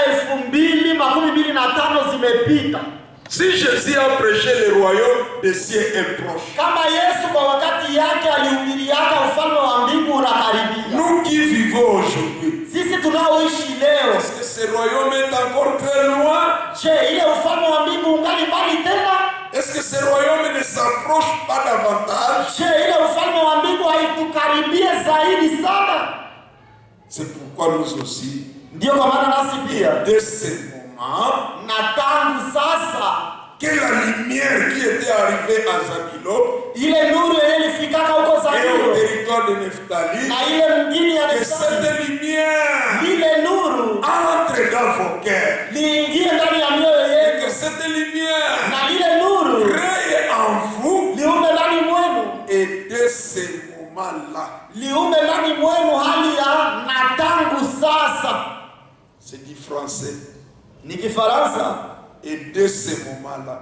2025 zimepita. Si Jésus a prêché, le royaume des cieux est proche. Kama Yesu kwa wakati yake alihubiriaka ufalme wa mbingu unakaribia. Nous qui vivons aujourd'hui, Sisi tunaoishi leo, est-ce que ce royaume est encore très loin? je, ile ufalme wa mbingu ungali mbali tena? Est-ce que ce royaume ne s'approche pas davantage? Je, ile ufalme wa mbingu haitukaribie zaidi sana? C'est pourquoi nous aussi, Ndio kwa maana nasi pia dès ce moment, na tangu sasa que la lumière qui était arrivée à Zabilo ile nuru yenye ilifikaka huko et au Zabilo territoire de Nephtali, na ile mgini ya que Neftali, cette lumière ile nuru entre dans vos cœurs. liingie ndani ya mioyo Et que yenu, cette lumière na ile nuru crée en vous. liume ndani mwenu, Et dès ce moment-là, liume ndani mwenu hali ya na tangu sasa. c'est du français. Ni Kifaransa. Et dès ce moment-là,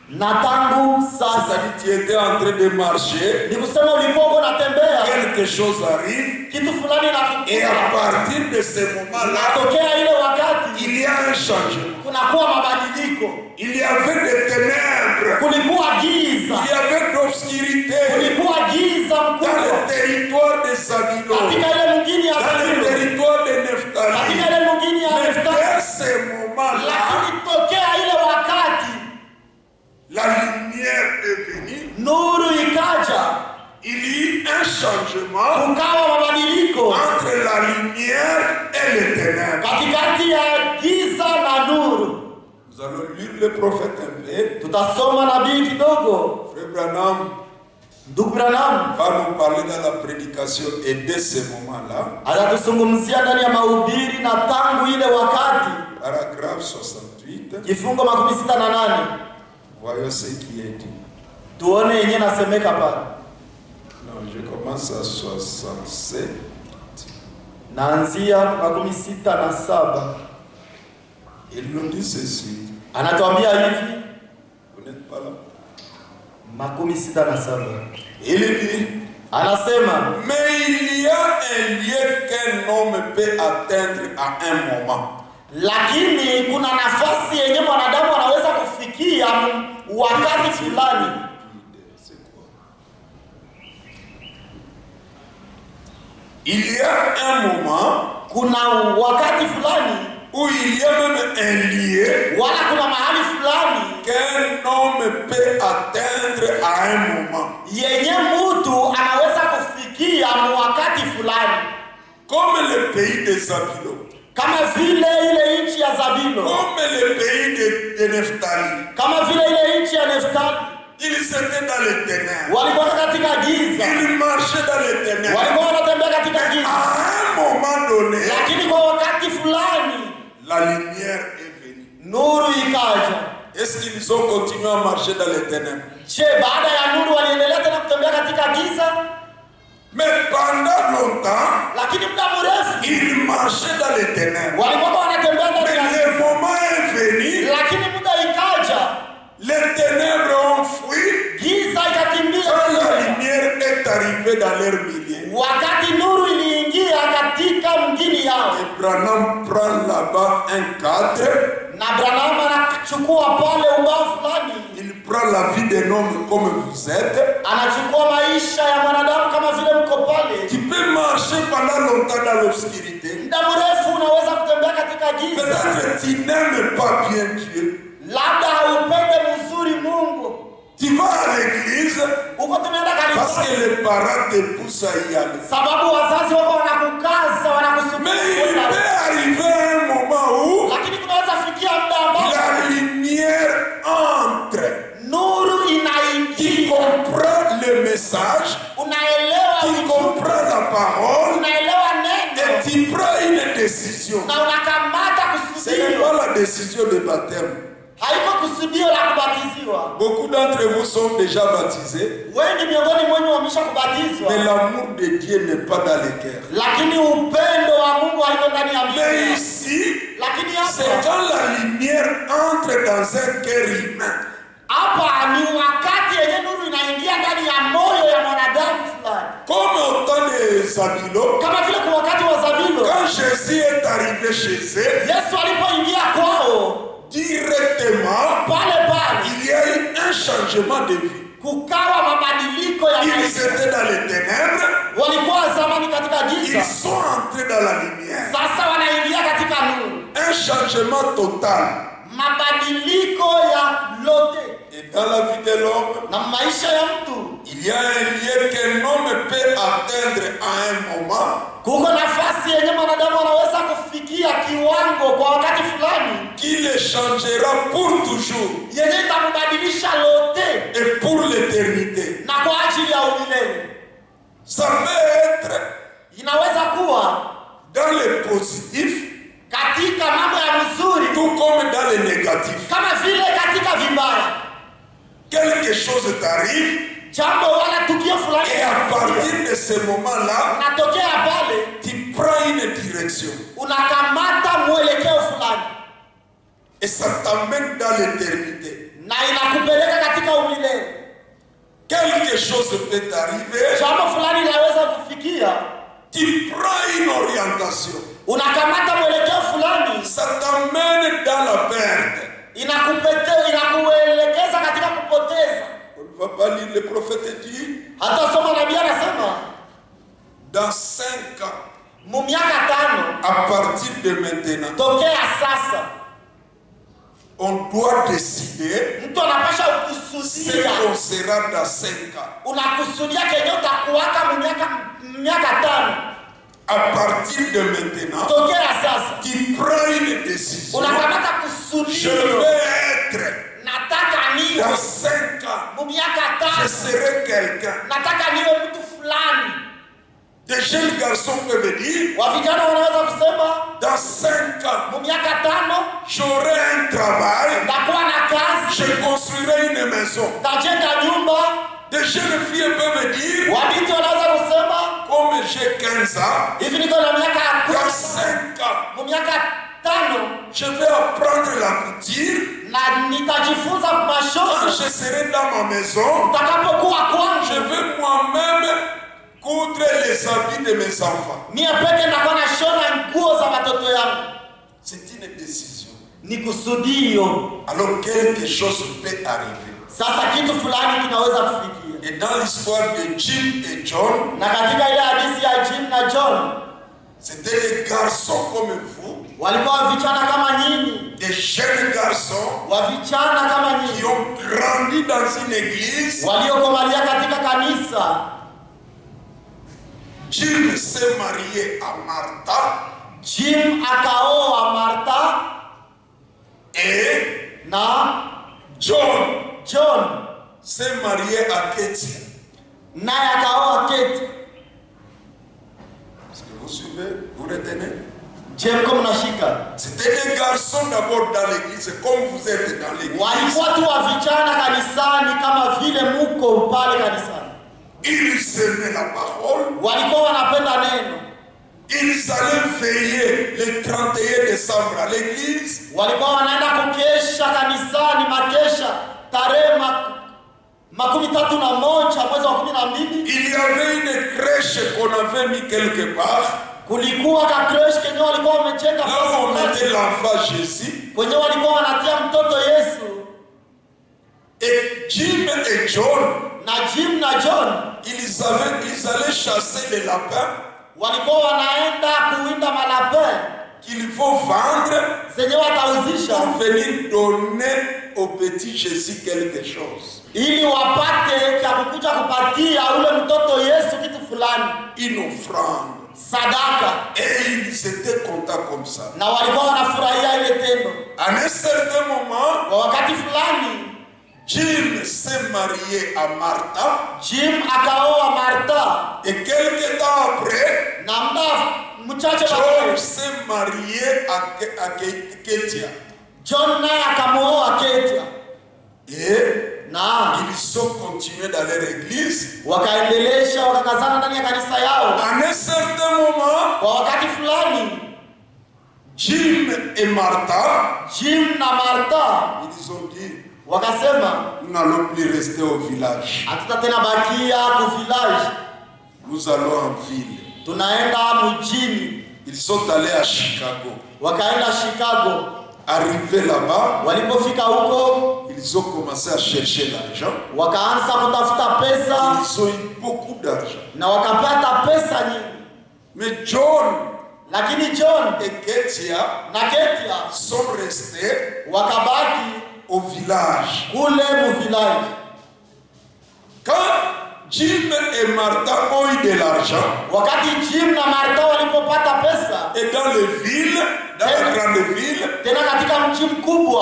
Na tangu sasa c'est-à-dire tu étais en train de marcher, ni kusema ulikuwa uko unatembea, quelque chose arrive, kitu fulani et à nakukuta, partir de ce moment-là, natokea ile wakati il y a un changement. kunakuwa mabadiliko. Il y avait des ténèbres, Kulikuwa giza, il y avait d'obscurité kulikuwa giza dans mkubwa le territoire de Zabilo, katika ile mgini ya dans le Zabilo, territoire de katika Nephtali. ile mgini ya Mais Neftali. dès ce moment-là, Lakini tokea ile wakati la lumière est venue, nuru ikaja, il y eut un changement kukawa mabadiliko entre la lumière et les ténèbres. katikati ya giza na nuru. Nous allons lire le prophète un peu. Tutasoma nabii kidogo. Frère Branham Ndugu Branham va nous parler dans la prédication et dès ce moment-là, anatuzungumzia ndani ya mahubiri na tangu ile wakati, paragraphe 68, kifungo 68. voyons ce qui est dit. Tuone yenyewe nasemeka pale. Non, je commence à 67. Naanzia 67. Il nous dit ceci. Anatuambia hivi, Vous n'êtes pas là. 67. Il dit, Anasema, mais il y a un lieu qu'un homme peut atteindre à un moment. lakini kuna nafasi yenye mwanadamu anaweza kufikia wakati fulani. C'est quoi? Il y a un moment Kuna wakati fulani où il y a même un lieu wala kuna mahali fulani qu'un homme peut atteindre à un moment. yenye mtu anaweza kufikia wakati fulani, Comme le pays de Zabilo, kama vile ile nchi ya Zabilo, comme le pays de Nephtali. kama vile ile nchi ya Neftali. Ils étaient dans les ténèbres. Walikuwa katika giza, Ils marchaient dans les ténèbres. walikuwa wanatembea katika giza, À un moment donné, lakini kwa wakati fulani la lumière est venue. nuru ikaja. Est-ce qu'ils ont continué à marcher dans les ténèbres? Je, baada ya nuru waliendelea tena kutembea katika giza? Mais pendant longtemps, Lakini muda mrefu ils marchaient dans les ténèbres. walikuwa wanatembea ndani ya Mais giza, le moment est venu, lakini muda ikaja, les ténèbres ont fui. giza ikakimbia. Quand la lumière est arrivée dans leur milieu, Wakati nuru iliingia katika mjini yao, et Branham prend là-bas un cadre, na Branham anachukua pale ubao fulani, il prend la vie d'un homme comme vous êtes. anachukua maisha ya mwanadamu kama vile mko pale. Tu peux marcher pendant longtemps dans l'obscurité. Muda mrefu unaweza kutembea katika giza, Peut-être tu n'aimes pas bien Dieu. labda haupende mzuri Mungu, Tu vas à l'église uko tunaenda parce kanisani que les parents te poussent à y aller. sababu wazazi wako wanakukaza, wanakusubiri Mais il kwenda. peut arriver un moment où Lakini kunaweza fikia muda ambapo la lumière entre. nuru Tu inaingia, comprends le message, unaelewa parole unaelewa neno et tu prends une décision. na unakamata Ce n'est kusudio. pas la décision de baptême. Haiko kusudio la kubatiziwa. Beaucoup d'entre vous sont déjà baptisés, Wengi miongoni mwenu wamesha kubatizwa, mais l'amour de Dieu n'est pas dans les cœurs. lakini upendo wa Mungu haiko ndani ya Mais mioyo. ici, Lakini c'est hapa quand la lumière entre dans un cœur humain. ni wakati yenye nuru inaingia ndani ya moyo ya mwanadamu fulani, Comme au temps de Zabilo, kama vile kwa wakati wa Zabilo, quand Jésus est arrivé chez eux, Yesu alipoingia kwao, directement, pale il y a eu un changement de vie. kukawa mabadiliko ya Ils maisha. étaient dans les ténèbres, Walikuwa zamani katika ils giza, sont entrés dans la lumière. sasa wanaingia katika nuru. Un changement total. Mabadiliko ya lote Et dans la vie de l'homme, na maisha ya mtu, il y a un lieu qu'un homme peut atteindre à un moment kuko nafasi yenye mwanadamu anaweza kufikia kiwango kwa wakati fulani qui le changera pour toujours yenye itambadilisha lote et pour l'éternité. na kwa ajili ya umilele. Ça peut être Inaweza kuwa dans le positif, katika mambo ya mzuri tout comme dans le négatif. kama vile katika vibaya. Quelque chose t'arrive Jambo wala tukio fulani et à partir de ce moment-là, natokea pale, tu prends une direction unakamata mwelekeo fulani et ça t'amène dans l'éternité. na inakupeleka katika umilele. Quelque chose peut t'arriver, Jambo fulani linaweza kufikia, tu prends une orientation, unakamata mwelekeo fulani, ça t'amène dans la perte. inakuelekeza katika kupoteza. On ne va pas lire le prophète dit, Hata soma nabii anasema dans 5 ans, mu miaka 5 à partir de maintenant, tokea sasa, on doit décider mtu anapasha ce kukusudia, qu'on sera dans 5 ans. unakusudia kenye utakuwaka mu miaka 5 À partir de maintenant, tokea sasa, tu prends une décision. unakamata Je kusudio, vais être nataka niwe dans 5 ans, mu miaka je 5, serai quelqu'un. nataka niwe mtu fulani. Des jeunes garçons peuvent dire, Wa vijana wanaweza kusema dans 5 ans, mu miaka 5 j'aurai un travail, ndakuwa na kazi, je construirai une maison. ndajenga nyumba. Des jeunes filles peuvent dire, Wabiti wanaweza kusema comme j'ai 15 ans, hivi, niko na miaka dans 10, 5 ans, mu miaka 5 je vais apprendre la couture. na nitajifunza Quand mashono. je serai dans ma maison, Utakapokuwa je kwangu, vais moi-même coudre les habits de mes enfants. mie peke ndakuwa na shona nguo za watoto yangu. C'est une décision. Ni kusudio. Alors quelque chose peut arriver. Sasa kitu fulani kinaweza kufikia. Et dans l'histoire de Jim et John, Na katika ile hadithi ya Jim na John, c'était des garçons comme vous, walikuwa vijana kama nyinyi, des jeunes garçons wa vijana kama qui nyinyi, ont grandi dans une église. waliokomalia katika kanisa. Jim s'est marié à Martha Jim akaoa Martha et na John John s'est marié à Katie. naye akaoa Kate. Est-ce que vous suivez? Vous retenez? Je mko mnashika? C'était des garçons d'abord dans l'église, comme vous êtes dans l'église. Walikuwa tu wa vijana kanisani kama vile muko pale kanisani. Ils aimaient la parole. Walikuwa wanapenda neno. Ils allaient veiller le 31 décembre à l'église. Walikuwa wanaenda kukesha kanisani, makesha tarehe 31 mwezi wa 12. Il y avait une crèche qu'on avait mis quelque part. Kulikuwa ka creche kenye walikuwa wamejenga Là où on mettait l'enfant Jésus. kwenye walikuwa wanatia mtoto Yesu. Et Jim et John, Na Jim na John ils allaient chasser les lapins walikuwa wanaenda kuwinda malapin qu'il faut vendre zenye watauzisha pour venir donner au petit Jésus quelque chose. ili wapate cha kukuja kupatia ule mtoto Yesu kitu fulani, Une offrande. sadaka. Et ils étaient contents comme ça. Na walikuwa wanafurahia ile tendo. À un certain moment, Kwa wakati fulani Jim s'est marié à Martha. Jim akaoa Martha. Et quelques temps après, John s'est marié à Ketia. John naye akamuoa Ketia. Et ils ont continué dans leur église. Wakaendelesha wakakazana ndani ya kanisa yao. À un certain moment, kwa wakati fulani, Jim et Martha, Jim na Martha, ils ont dit, wakasema, nous n'allons plus rester au village. hatuta tena bakia ku village. Nous allons en ville. Tunaenda mjini. Ils sont allés à Chicago. Wakaenda Chicago. Arrivés là-bas, walipofika huko, ils ont commencé à chercher l'argent. Wakaanza kutafuta pesa. Ils ont eu beaucoup d'argent. Na wakapata pesa nyingi. Mais John, lakini John et Ketia na Ketia sont restés wakabaki au village. Kule mu village. Quand Jim et Martha ont eu de l'argent, wakati Jim na Martha walipopata pesa, et dans les villes, dans la grande ville, tena katika mji mkubwa,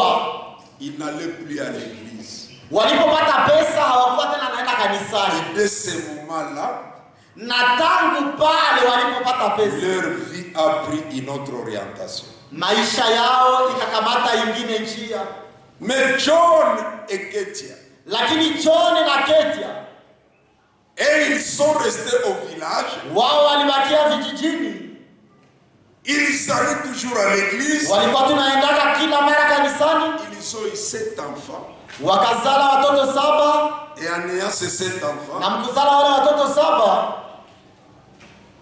ils n'allaient plus à l'église. Walipopata pesa hawakuwa tena naenda kanisani. Et de ce moment-là, na tangu pale walipopata pesa, leur vie a pris une autre orientation. Maisha yao ikakamata ingine njia. Mais John et Ketia, lakini John na Ketia, et ils sont restés au village. Wao walibakia vijijini. Ils allaient toujours à l'église. Walikuwa tunaendaka kila mara kanisani. Ils ont eu 7 enfants. Wakazala watoto 7. Et en ayant ces 7 enfants, na mkuzala wale watoto 7,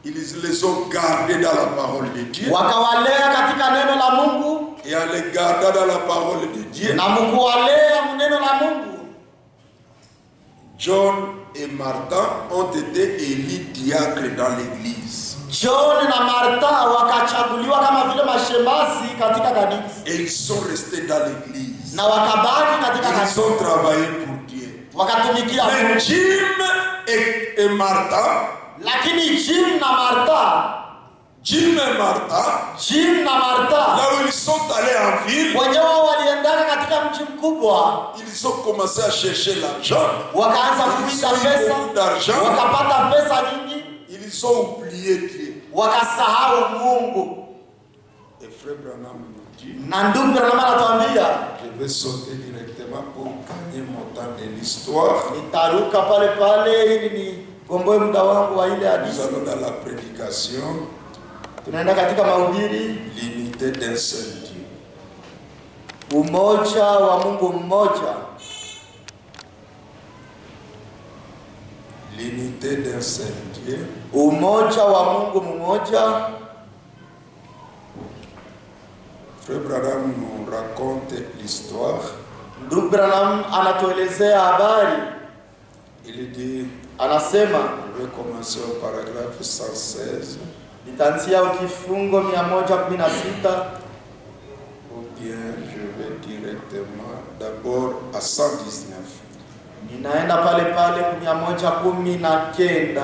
ils les ont gardés dans la parole de Dieu. Wakawalea katika neno la Mungu. Et en les gardant dans la parole de Dieu, na mkuwalea neno la Mungu, John et Martha ont été élus diacres dans l'église. John na Martha wakachaguliwa kama vile mashemasi katika kanisa. Et ils sont restés dans l'église. Na wakabaki katika kanisa. Ils ont travaillé pour Dieu. Wakatumikia Mungu. Mais Jim et Martha, lakini Jim na Martha, là où ils sont allés en ville, wenyewe waliendaka katika mji mkubwa. Ils ont commencé à chercher l'argent. Wakaanza kuita pesa. Wakapata pesa nyingi. Ils ont oublié Dieu. Wakasahau Mungu. Et frère Branham nous dit, na ndugu Branham anatuambia, je vais sauter directement pour gagner mon temps de l'histoire. Nitaruka pale pale ili nigomboe muda wangu wa ile hadithi. Nous allons dans la prédication. Tunaenda katika mahubiri, l'unité d'un seul Dieu. Umoja wa Mungu mmoja. L'unité d'un seul Dieu. Umoja wa Mungu mmoja. Frère Branham nous raconte l'histoire. Ndugu Branham anatuelezea habari. Il dit, anasema, je vais commencer au paragraphe 116. Nitaanzia ukifungo 116. Ou bien je vais directement d'abord à 119. Ninaenda pale pale 119.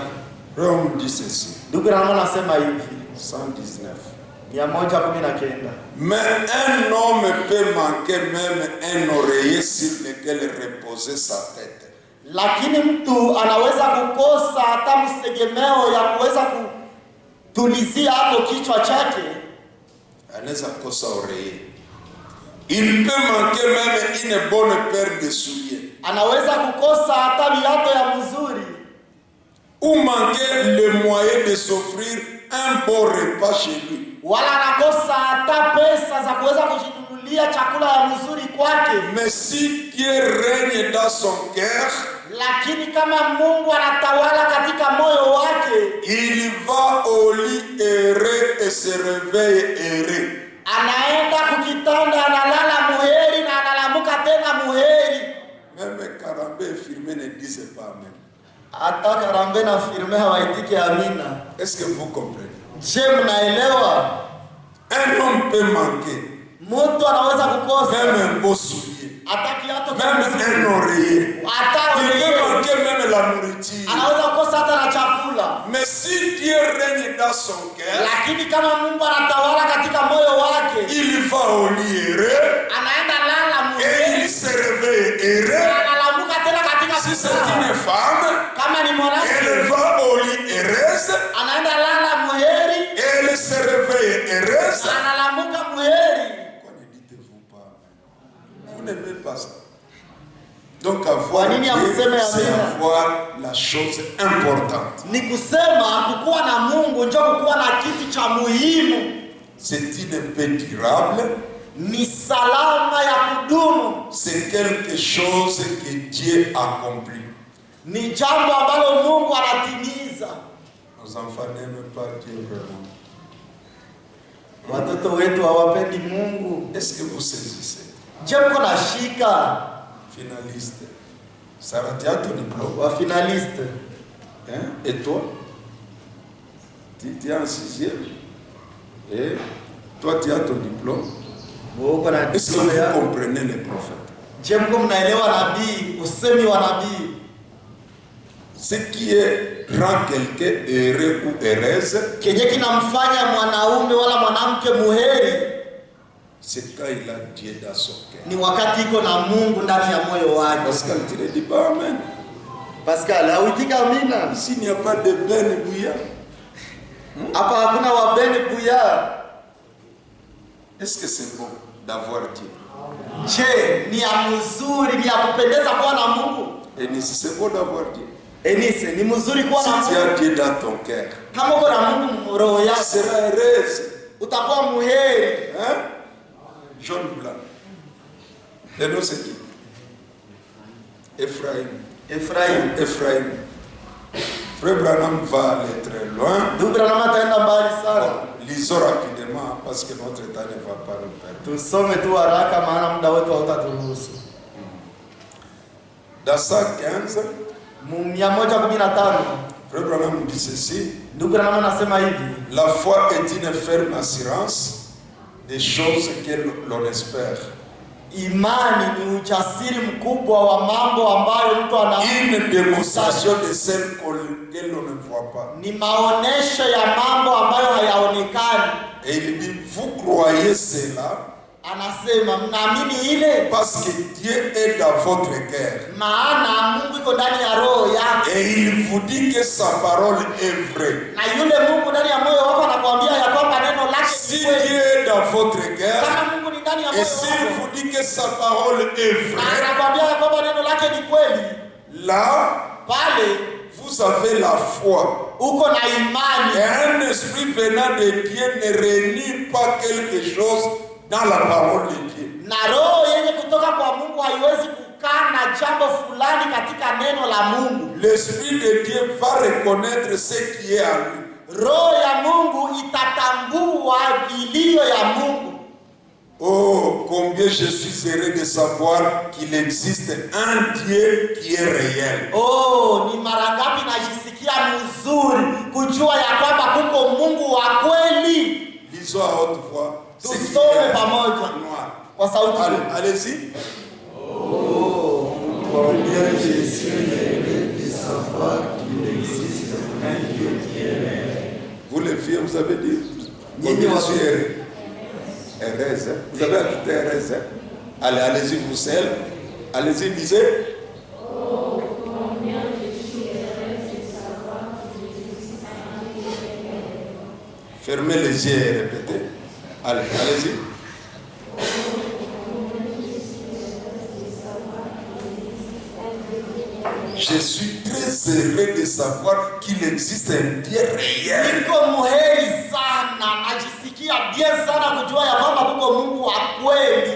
Rome dit ceci. Ndugu Branham anasema hivi. 119. 119. Mais un homme peut manquer même un oreiller sur lequel reposait sa tête. Lakini mtu anaweza kukosa hata msegemeo ya kuweza kutulizia hapo kichwa chake. Anaweza kosa oreiller. Il peut manquer même une bonne paire de souliers. Anaweza kukosa hata viatu ya mzuri. Ou manquer le moyen de s'offrir un bon repas chez lui. Wala anakosa hata pesa za kuweza kujinunulia chakula ya mzuri kwake. Mais si Dieu règne dans son cœur, lakini kama Mungu anatawala katika moyo wake, il va au lit heureux et se réveille heureux. Anaenda kukitanda, analala muheri na analamuka tena muheri. Même Karambe et Firmé ne disent pas amen. Hata Karambe na Firmé hawaitiki amina. Est-ce que vous comprenez? Je mnaelewa? Un homme peut manquer. Mtu anaweza kukosa même un beau soulier. Hata kiatu même un oreiller. Hata il peut manquer même la nourriture. Anaweza kukosa hata na chakula. Mais si Dieu règne dans son cœur, lakini kama Mungu anatawala katika moyo wake, il va au lit heureux. Anaenda lala muheri. Et il se réveille heureux. femme, kama ni mwanamke elle va au lit heureuse, anaenda lala muheri, elle se réveille heureuse. analamuka muheri. Pourquoi ne dites-vous pas? Vous n'aimez pas ça. Donc avoir Kwa nini Dieu, amseme c'est amina? avoir la chose importante. Ni kusema kukuwa na Mungu ndio kukuwa na kitu cha muhimu. C'est une paix durable. Ni salama ya kudumu. C'est quelque chose que Dieu accomplit. Ni jambo ambalo Mungu anatimiza. Nos enfants n'aiment pas Dieu vraiment. Watoto wetu hawapendi Mungu. Est-ce que vous saisissez? Je mko na shika Finaliste. Sarah, tu as ton diplôme. wa finaliste. Hein? Et toi? Tu es en 6e. Et toi, tu as ton diplôme. Est-ce que vous comprenez les prophètes? Je mko mnaelewa nabii, usemi wa nabii. Ce qui rend quelqu'un heureux ou heureuse, Kenye kinamfanya mwanaume wala mwanamke muheri c'est quand il a Dieu dans son cœur. ni wakati iko na Mungu ndani ya moyo wake. Pascal, tu ne dis pas amen. Pascal, hauitika amina? S'il n'y a pas de Ben Bouya, Hapa hakuna wabeni buya. est-ce que c'est bon d'avoir Dieu? Je, ni ya mzuri, ni ya kupendeza kuwa na Mungu? Et si c'est bon d'avoir Dieu. Enise, ni mzuri kuwa Si na tu as Mungu. Dieu dans ton cœur, Kama uko na Mungu roho tu yako, seras heureuse. utakuwa muheri. Hein? Jaune blanc. Et nous, c'est qui? Ephraim. Efraim. Ephraim. Frère Branham va aller très loin. Ndugu Branham ataenda mbali sana. Lisons rapidement parce que notre temps ne va pas nous perdre. Tusome tu haraka maana muda wetu hautaturuhusu. Dans 115, 115. Frère Branham dit ceci: Ndugu Branham anasema hivi, la foi est une ferme assurance des choses que l'on espère. imani ni ujasiri mkubwa wa mambo ambayo mtu ana Une démonstration de celles que l'on ne voit pas. ni maonesho ya mambo ambayo hayaonekani. Et il dit, vous croyez cela Anasema mnaamini ile parce que Dieu est dans votre cœur. maana Mungu iko ndani ya roho yake, Et il vous dit que sa parole est vraie. na yule Mungu ndani ya moyo wako anakuambia ya kwamba neno lake Si ni Dieu kweli. est dans votre cœur, Kama Mungu ni ndani ya et moyo s'il wako vous dit que sa parole est na vraie, anakuambia ya kwamba neno lake ni kweli, là, pale vous avez la foi. uko na imani. Et un esprit venant de Dieu ne renie pas quelque chose dans la parole de Dieu. Na roho yenye kutoka kwa Mungu haiwezi kukaa na jambo fulani katika neno la Mungu. L'esprit de Dieu va reconnaître ce qui est à lui. Roho ya Mungu itatambua iliyo ya Mungu. Oh, combien je suis heureux de savoir qu'il existe un Dieu qui est réel. Oh, ni mara ngapi najisikia mzuri kujua ya kwamba kuko Mungu wa kweli. Lisons à haute voix. Tusome pamoja kwa sauti. Allez-y. Oh, combien je suis heureux de savoir qu'il existe un Dieu qui est réel. Vous les filles, vous avez dit combien je suis heureux. Heureuse, hein? Vous avez ajouté heureuse. Hein? Allez, allez-y, vous seul. Allez-y, lisez. Oh, combien je suis heureuse de savoir qu'il existe un Dieu qui est réel. Fermez les yeux et répétez. Allez, allez-y. Je suis très heureux de savoir qu'il existe un Dieu réel. Niko muheri sana, najisikia bien sana kujua ya kwamba kuko Mungu wa kweli.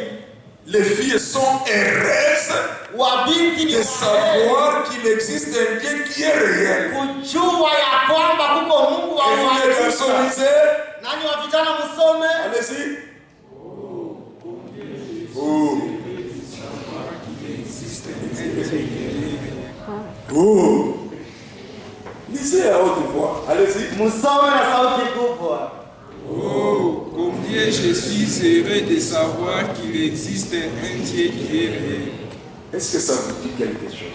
Les filles sont heureuses Wabinti ni de savoir qu'il existe un Dieu qui est réel. kujua ya kwamba kuko Mungu wa Et vous les garçons, uhakika. lisez. Nani wa vijana msome? Allez-y. Oh. Oh. Lisez à haute voix. Allez-y. Musome na sauti kubwa. Oh, combien je suis heureux de savoir qu'il existe un Dieu qui est réel. Est-ce que ça vous dit quelque chose?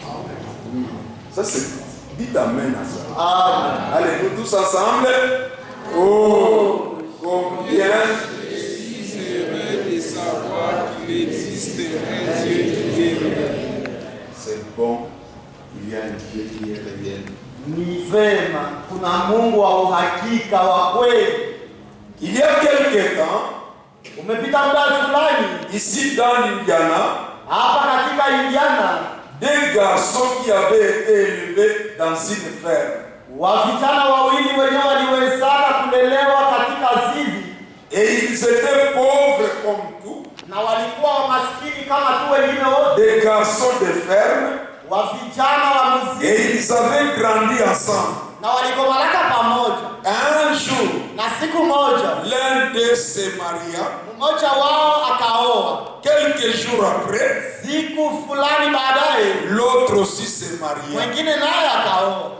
Ça c'est... Dites amen à ça. Amen. Allez, nous tous ensemble. Oh, combien Je suis heureux de savoir qu'il existe un Dieu qui est réel. c'est bon. Il y a un Dieu qui est réel. Ni vema, kuna Mungu wa uhakika wa kweli. Il y a quelque temps, Umepita muda fulani ici dans l'Indiana, hapa katika Indiana, deux garçons qui avaient été élevés dans une ferme. wavijana wawili wenyewe waliwezaka kulelewa katika zizi, Et ils étaient pauvres comme tout, na walikuwa maskini kama tu wengine wote, des garçons de ferme, wavijana wa mzizi, et ils avaient grandi ensemble. na walikomalaka pamoja. Un jour, Na siku moja l'un d'eux se maria. mmoja wao akaoa. Quelques jours après, Siku fulani baadaye l'autre aussi se maria. mwingine naye akaoa,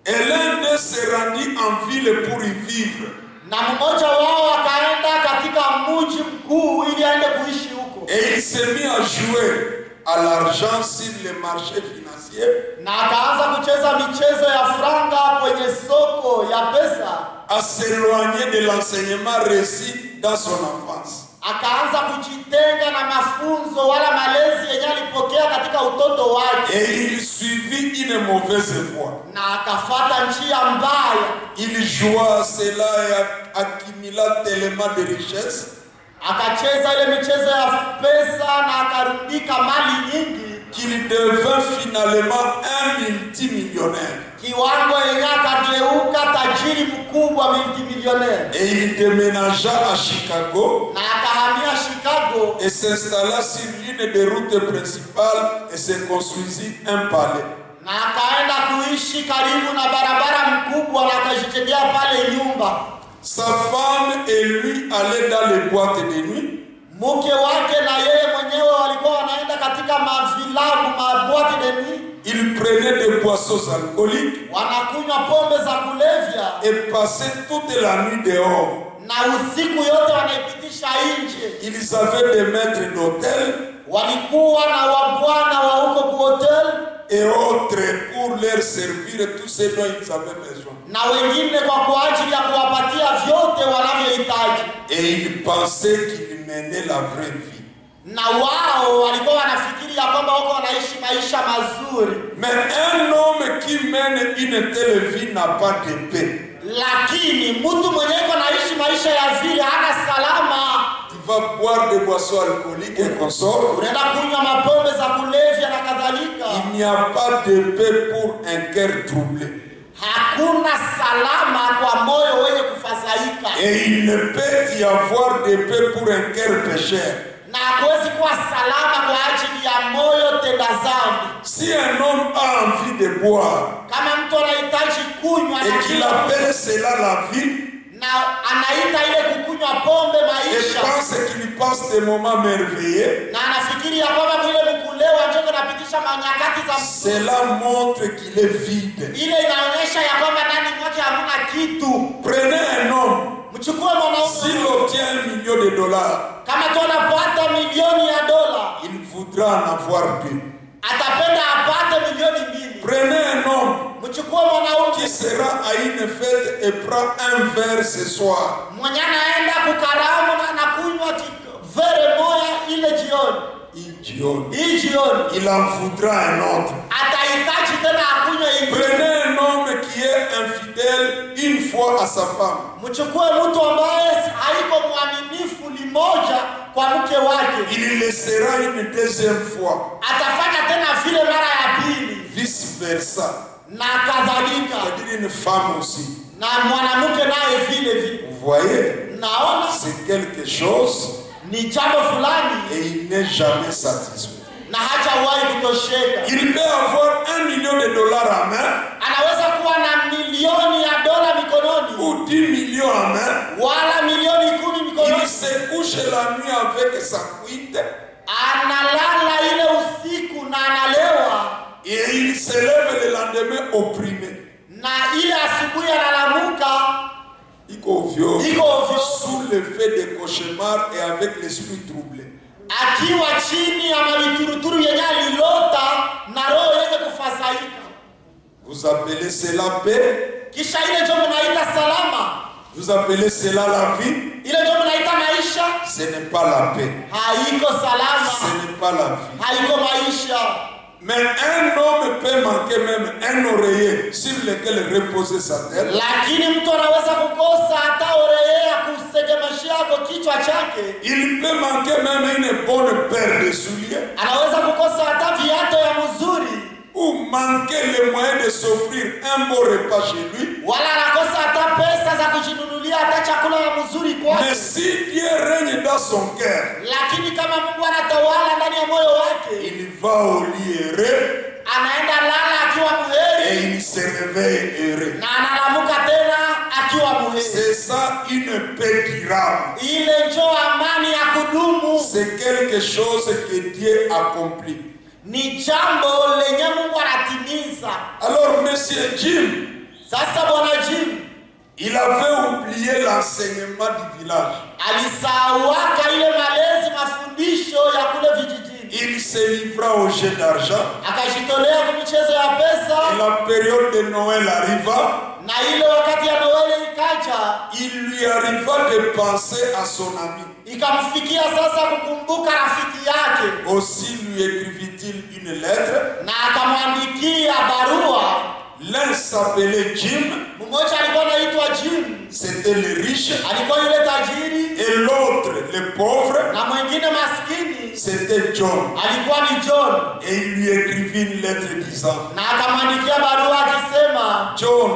Et l'un d'eux se rendit en ville pour y vivre. na mmoja wao akaenda katika mji mkuu ili aende kuishi huko, Et il s'est mis à jouer à l'argent sur les marchés financiers, na akaanza kucheza michezo ya franga kwenye soko ya pesa. à s'éloigner de l'enseignement reçu dans son enfance. Akaanza kujitenga na mafunzo wala malezi yenye alipokea katika utoto wake, Et il suivit une mauvaise voie. na akafata njia mbaya. Il joua à cela et accumula tellement de richesses Akacheza ile michezo ya pesa na akarundika mali nyingi, qu'il devint finalement un multimillionnaire. kiwango yenye akageuka tajiri mkubwa, multimillionaire, Et il déménagea à Chicago na akahamia Chicago et s'installa sur l'une des routes principales et se construisit un palais. na akaenda kuishi karibu na barabara mkubwa na akajijengea pale nyumba. Sa femme et lui allaient dans les boîtes de nuit. Mke wake na yeye mwenyewe walikuwa wanaenda katika mavilabu, mabwati de nuit, Ils prenaient des boissons alcooliques wanakunywa pombe za kulevya, et passaient toute la nuit dehors. na usiku yote wanaipitisha nje. Ils avaient des maîtres d'hôtel Walikuwa na wabwana wa huko ku hotel et autres pour leur servir tout ce dont ils avaient besoin. na wengine kwa ajili ya kuwapatia vyote wanavyohitaji, Et ils pensaient qu'ils menaient la vraie vie. na wao walikuwa wanafikiri ya kwamba wako wanaishi maisha mazuri. Mais un homme qui mène une telle vie n'a pas de paix. Lakini mtu mwenye iko naishi maisha ya vile hana salama. Tu vas boire des boissons alcooliques et consorts. Unaenda kunywa mapombe za kulevya na kadhalika. Il n'y a pas de paix pour un cœur troublé. Hakuna salama kwa moyo wenye kufadhaika. Et il ne peut y avoir de paix pour un cœur pécheur. Na hakuwezi kuwa salama kwa ajili ya moyo tenda dhambi. Si un homme a envie de boire Kama mtu anahitaji kunywa et qu'il appelle cela la vie, na anaita ile kukunywa pombe et maisha, pense qu'il passe des moments merveilleux, na anafikiri ya kwamba mwile mkulewa njoko napitisha manyakati za mtu, cela montre qu'il est vide. ile inaonyesha ya kwamba ndani mwake hamuna kitu. Prenez un homme, Mchukue mwanaume, s'il obtient $1 million, kama tu anapata milioni ya dola, il voudra en avoir 2. atapenda apate milioni 2. Prenez un homme Mchukue mwanaume qui sera à une fête et prend un verre ce soir. mwenye anaenda kukaramu na anakunywa vere moya ile jioni. Hii jioni Il en voudra un autre. atahitaji tena akunywe ingine. Prenez un homme qui est infidèle une fois à sa femme. Mchukue mtu ambaye haiko mwaminifu limoja kwa mke wake, Il le sera une deuxième fois. atafanya tena vile mara ya pili Vice versa. na kadhalika, C'est-à-dire une femme aussi. na mwanamke naye vile vile. Vous voyez, Naona c'est quelque chose ni jambo fulani et il n'est jamais satisfait. na hajawahi kutosheka. Il peut avoir $1 million en main Anaweza kuwa na milioni ya dola mikononi ou 10 millions en main. wala milioni 10 Il mikononi, se couche la nuit avec sa cuite analala ile usiku na analewa, et il se lève le lendemain opprimé. na ile asubuhi analamuka Iko ovyo, iko ovyo, sous l'effet des cauchemars et avec l'esprit troublé. akiwa chini ya mavituruturu yenye alilota na roho yenye kufadhaika. Vous appelez cela paix? Kisha ile ndio mnaita salama, Vous appelez cela la vie? ile ndio mnaita maisha. Ce n'est pas la paix. Haiko Ce salama, n'est pas la vie. haiko maisha. Mais un homme peut manquer même un oreiller sur lequel reposer sa tête. Lakini mtu anaweza kukosa hata oreille ya kusegemeshia kwa kichwa chake. Il peut manquer même une bonne paire de souliers. Anaweza kukosa hata viatu ya mzuri. Ou manquer les moyens de s'offrir un beau repas chez lui. Wala anakosa hata pesa za kujinunulia hata chakula ya mzuri kwake. Mais si Dieu règne dans son cœur, Lakini kama Mungu anatawala ndani ya moyo wake, il va au lit heureux anaenda lala akiwa et muheri il se réveille heureux. na analamuka tena akiwa muheri. C'est ça une paix durable. Ile njoo amani ya kudumu. C'est quelque chose que Dieu accomplit. Ni jambo lenye Mungu anatimiza. Alors monsieur Jim, Sasa bwana Jim il avait oublié l'enseignement du village. alisahauaka ile malezi mafundisho ya kule vijijini. Il se livra au jeu d'argent. Akajitolea kwa michezo ya pesa. Et la période de Noël arriva. Na ile wakati ya Noeli ikaja, Il lui arriva de penser à son ami. ikamfikia sasa kukumbuka rafiki yake. Aussi lui écrivit-il une lettre. Na akamwandikia barua. L'un s'appelait Jim. Mmoja alikuwa anaitwa Jim. C'était le riche. Alikuwa yule tajiri. Et l'autre, le pauvre. Na mwingine maskini. C'était John. Alikuwa ni John. Et il lui écrivit une lettre disant. Na akamwandikia barua akisema, John,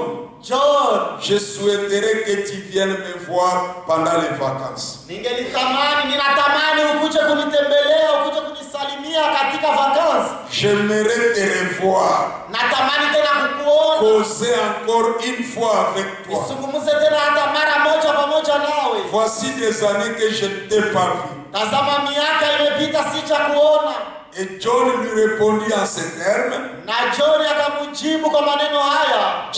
je souhaiterais que tu viennes me voir pendant les vacances. ninatamani ukuje kunitembelea, ukuje kunisalimia katika vacances. J'aimerais te revoir. Natamani tena kukuona. Causer encore une fois avec toi. Nisungumuze tena hata mara moja pamoja nawe. Voici des années que je ne t'ai pas vu. Tazama miaka imepita sija kuona. Et John lui répondit en ces termes. Na John akamjibu kwa maneno haya.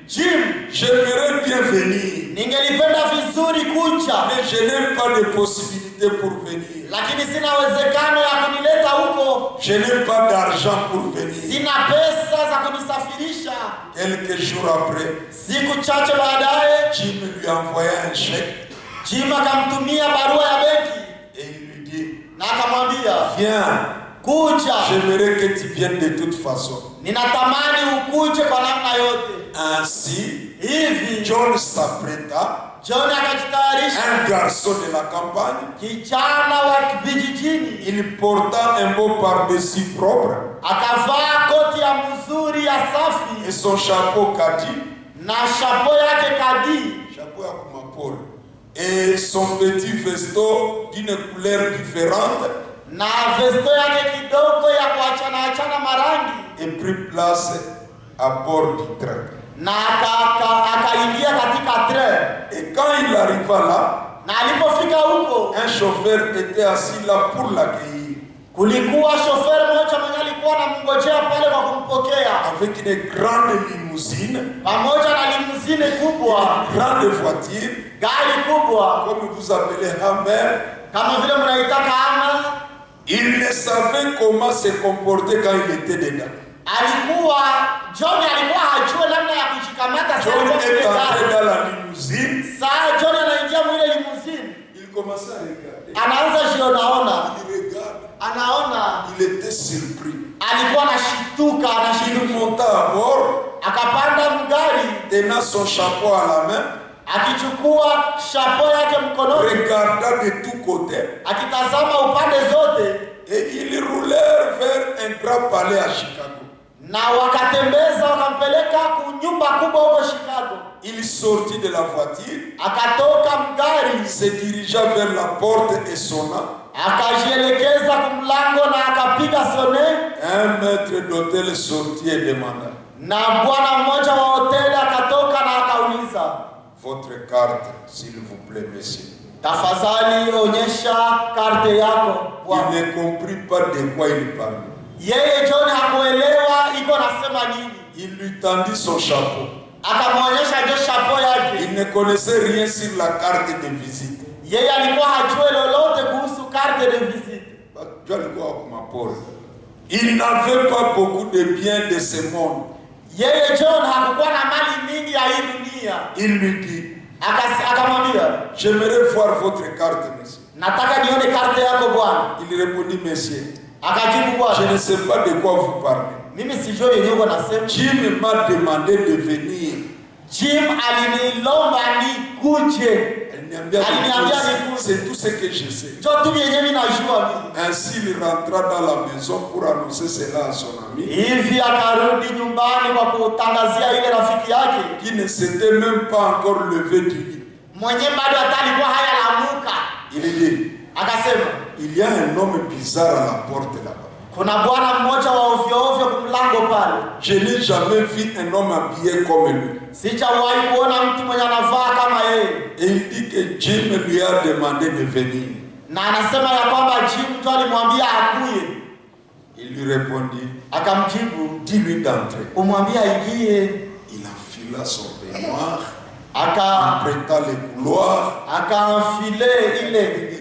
Jim, j'aimerais bien venir. Ningelipenda vizuri kuja. Mais je n'ai pas de possibilité pour venir. Lakini sina uwezekano ya kunileta huko. Je n'ai pas d'argent pour venir. Sina pesa za kunisafirisha. Quelques jours après, siku chache baadaye, Jim lui envoya un chèque. Jim akamtumia barua ya benki. Et il lui dit, na akamwambia, viens. Kuja. J'aimerais que tu viennes de toute façon. Ninatamani ukuje kwa namna yote. Ainsi, hivi John s'apprêta. John akajitayarisha. Un garçon de la campagne. Kijana wa vijijini. Il porta un beau pardessus propre. Akavaa koti ya mzuri ya safi. Et son chapeau kadi. Na chapeau yake kadi. Chapeau ya kumapole. Et son petit veston d'une couleur différente. Na vesto yake kidogo ya kuachana marangi. Et prit place à bord du train. Na akaingia katika train. Et quand il arriva là, na alipofika huko, un chauffeur était assis là pour l'accueillir. Kulikuwa chauffeur mmoja mwenye alikuwa anamngojea pale kwa kumpokea. Avec une grande limousine. Pamoja na limousine kubwa. Une grande voiture. Gari kubwa. Comme vous appelez Hammer. Kama vile mnaitaka Hammer. Il ne savait comment se comporter quand il était dedans. John alikuwa hajua namna ya kujikamata. John est entré dans la limousine. Saa John anaingia mwile limousine. Il commençait à regarder. Anaanza jionaona. Il regarde. Anaona. Il était surpris. Alikuwa anashituka, Il monta à bord. Akapanda mgari. Tenant son chapeau à la main. Akichukua chapeau yake mkononi. Regardant de tous côtés. Akitazama upande zote. Et ils roulèrent vers un grand palais à Chicago. Na wakatembeza wakampeleka kunyumba kubwa huko Chicago. Il sortit de la voiture. Akatoka mgari. Se dirigea vers la porte et sonna. Akajielekeza kumlango na akapiga sone. Un maître d'hôtel sortit et demanda. Na bwana mmoja wa hoteli akatoka na akauliza. Votre carte, s'il vous plaît, monsieur. Tafadhali onyesha karte yako. Il ne comprit pas de quoi il parlait. Yeye John hakuelewa iko nasema nini. Il lui tendit son chapeau. Akamwonyesha je chapeau yake. Il ne connaissait rien sur la carte de visite. Yeye alikuwa hajui lolote kuhusu carte de visite. Il n'avait pas beaucoup de biens de ce monde. Yeye John hakukuwa na mali mingi ya hii dunia. Il lui dit, akamwambia, j'aimerais voir votre carte, monsieur. Nataka nione carte yako bwana. Il répondit, monsieur. Akajibu Bwana, je ne sais pas de quoi vous parlez. mimi sijui yenyewe uko nasema. Jim m'a demandé de venir. Jim alinilomba nikuje. Aliniambia c'est tout ce que je sais. Ndio tu yenyewe mimi najua mimi. Ainsi il rentra dans la maison pour annoncer cela à son ami. Hivi akarudi nyumbani kwa kutangazia ile rafiki yake Qui ne s'était même pas encore levé du lit. mwenye bado hata alikuwa hayalamuka. Il dit, Akasema, il y a un homme bizarre à la porte là-bas. kuna bwana mmoja wa ovyo ovyo kumlango pale. Je n'ai jamais vu un homme habillé comme lui. Sijawahi kuona mtu mwenye anavaa kama yeye. Et il dit que Jim lui a demandé de venir. Na anasema ya kwamba Jim tu alimwambia akuye. Il lui répondit, Akamjibu, dis-lui d'entrer. umwambia ingie. Il enfila son peignoir, Aka emprunta les couloirs, akaanfile ile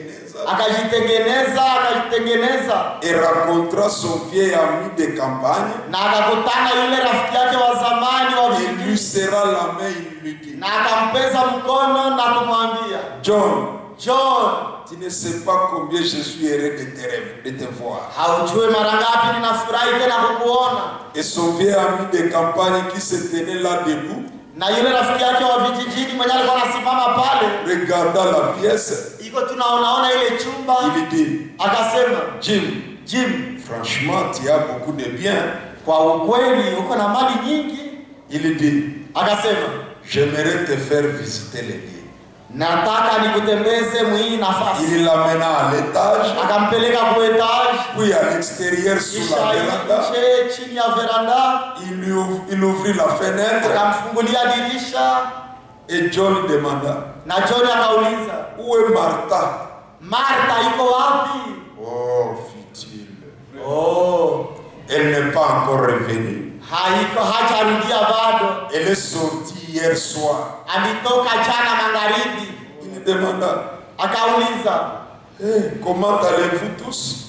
akajitengeneza et rencontra son vieil ami de campagne. na akakutana yule rafiki yake wa zamani wa Il lui vijiji serra la main, il lui dit, na akampeza mkono na kumwambia, John, John, tu ne sais pas combien je suis heureux de te voir. haujui mara ngapi ninafurahi tena kukuona. Et son vieil ami de campagne qui se tenait là debout, Na yule rafiki yake wa vijijini mwenye alikuwa anasimama pale, regarda la pièce, iko tunaona ile chumba, il dit, akasema, Jim, franchement, tu as beaucoup de biens. kwa ukweli uko na mali nyingi. Il dit, Akasema, j'aimerais te faire visiter les lieux. nataka nikutembeze mwii nafasi. Il l'amena à l'étage, Akampeleka kwa etage, puis à l'extérieur sous la véranda. kisha chini ya veranda, Il ouvrit la fenêtre akamfungulia dirisha et John demanda, na John akauliza, où est Martha? Martha iko wapi? Oh, fit-il. Oh, Elle n'est pas encore revenue. hajarudia bado. Elle est sortie hier soir. Alitoka jana magharibi. Il demanda, Akauliza, comment allez-vous tous?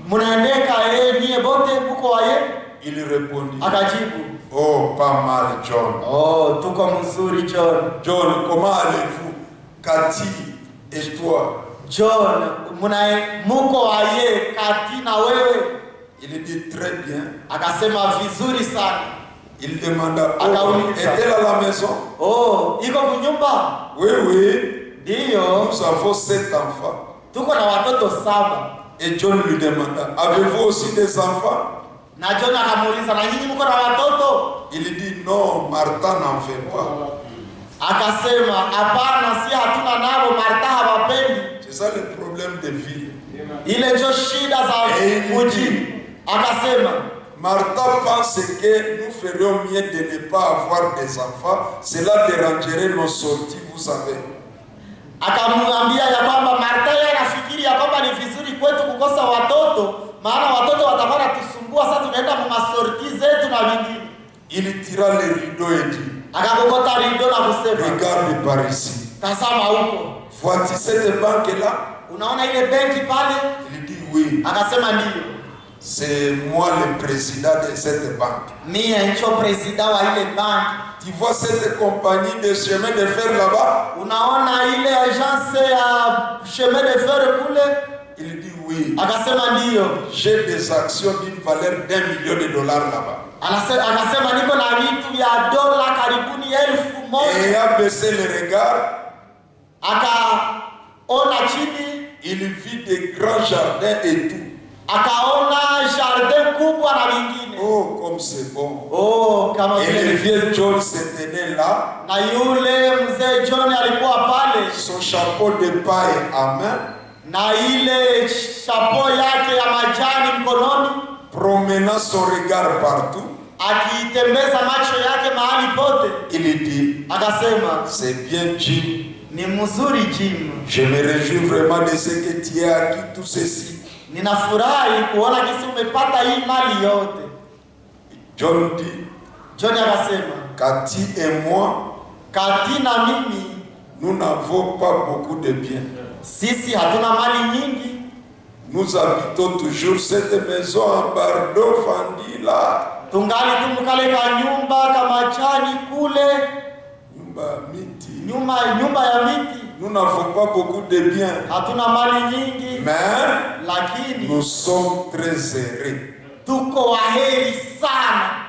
munaendeka niye bote muko waye? Il répondit, Akajibu, oh, pas mal, John. oh, tuko mzuri John. John, comment allez-vous? Cathy et toi? John, muko waye Kati na wewe? Il dit très bien. Akasema vizuri sana. Il demanda, Akauliza, est-elle à la maison? oh, iko kunyumba? Oui, oui. Ndio. Nous avons 7 enfants. Tuko na watoto 7. Et John lui demanda, avez-vous aussi des enfants? Na John akamuuliza, na nyinyi mko na watoto? Il dit, non, Martha n'en fait pas. Akasema, hapana, si hatuna nabo, Martha hawapendi. C'est ça le problème des villes. Ile ndio shida za mji. Akasema, Martha pense que nous ferions mieux de ne pas avoir des enfants. Cela dérangerait nos sorties, vous savez. akamwambia ya kwamba Martha yeye anafikiri ya kwamba ni vizuri kwetu kukosa watoto, maana watoto watakuwa natusumbua, sasa tunaenda kwa masorti zetu na vingine. Il tira le rideau et dit, Akakokota rido na kusema, regarde par ici. tazama huko. Vois-tu cette banque-là? Unaona ile benki pale? Il dit oui. Akasema ndio. C'est moi le président de cette banque. Mie ndio president wa ile banki. Tu vois cette compagnie de chemin de fer là-bas? Unaona ile agence ya chemin de fer kule? Il dit oui. Akasema ndio. J'ai des actions d'une valeur $1 million là-bas. Akasema niko na vitu vya dola karibuni 1,000. Et il a baissé le regard. Akaona chini. Il vit des grands jardins et tout. Akaona jardin kubwa na vingine. Oh, comme c'est bon. Oh, kama Et le vile. vieux John se tenait là. Na yule mzee John alikuwa pale. Son chapeau de paille à main. Na ile chapeau yake ya majani mkononi. Promenant son regard partout. Akitembeza macho yake mahali pote. Il dit, Akasema, c'est bien Jim. ni mzuri Jim. Je me réjouis vraiment de ce que tu as acquis tout ceci. Ninafurahi kuona kisi umepata hii mali yote. John dit, John akasema, Cathy et moi, Kati na mimi, nous n'avons pas beaucoup de biens. sisi hatuna mali nyingi. Nous habitons toujours cette maison en Bardo Fandi là. Tungali tumukale ka nyumba kama chani kule, Nyumba miti. nyumba ya miti. Nous n'avons pas beaucoup de biens, hatuna mali nyingi, mais lakini nous sommes très heureux. tuko waheri sana.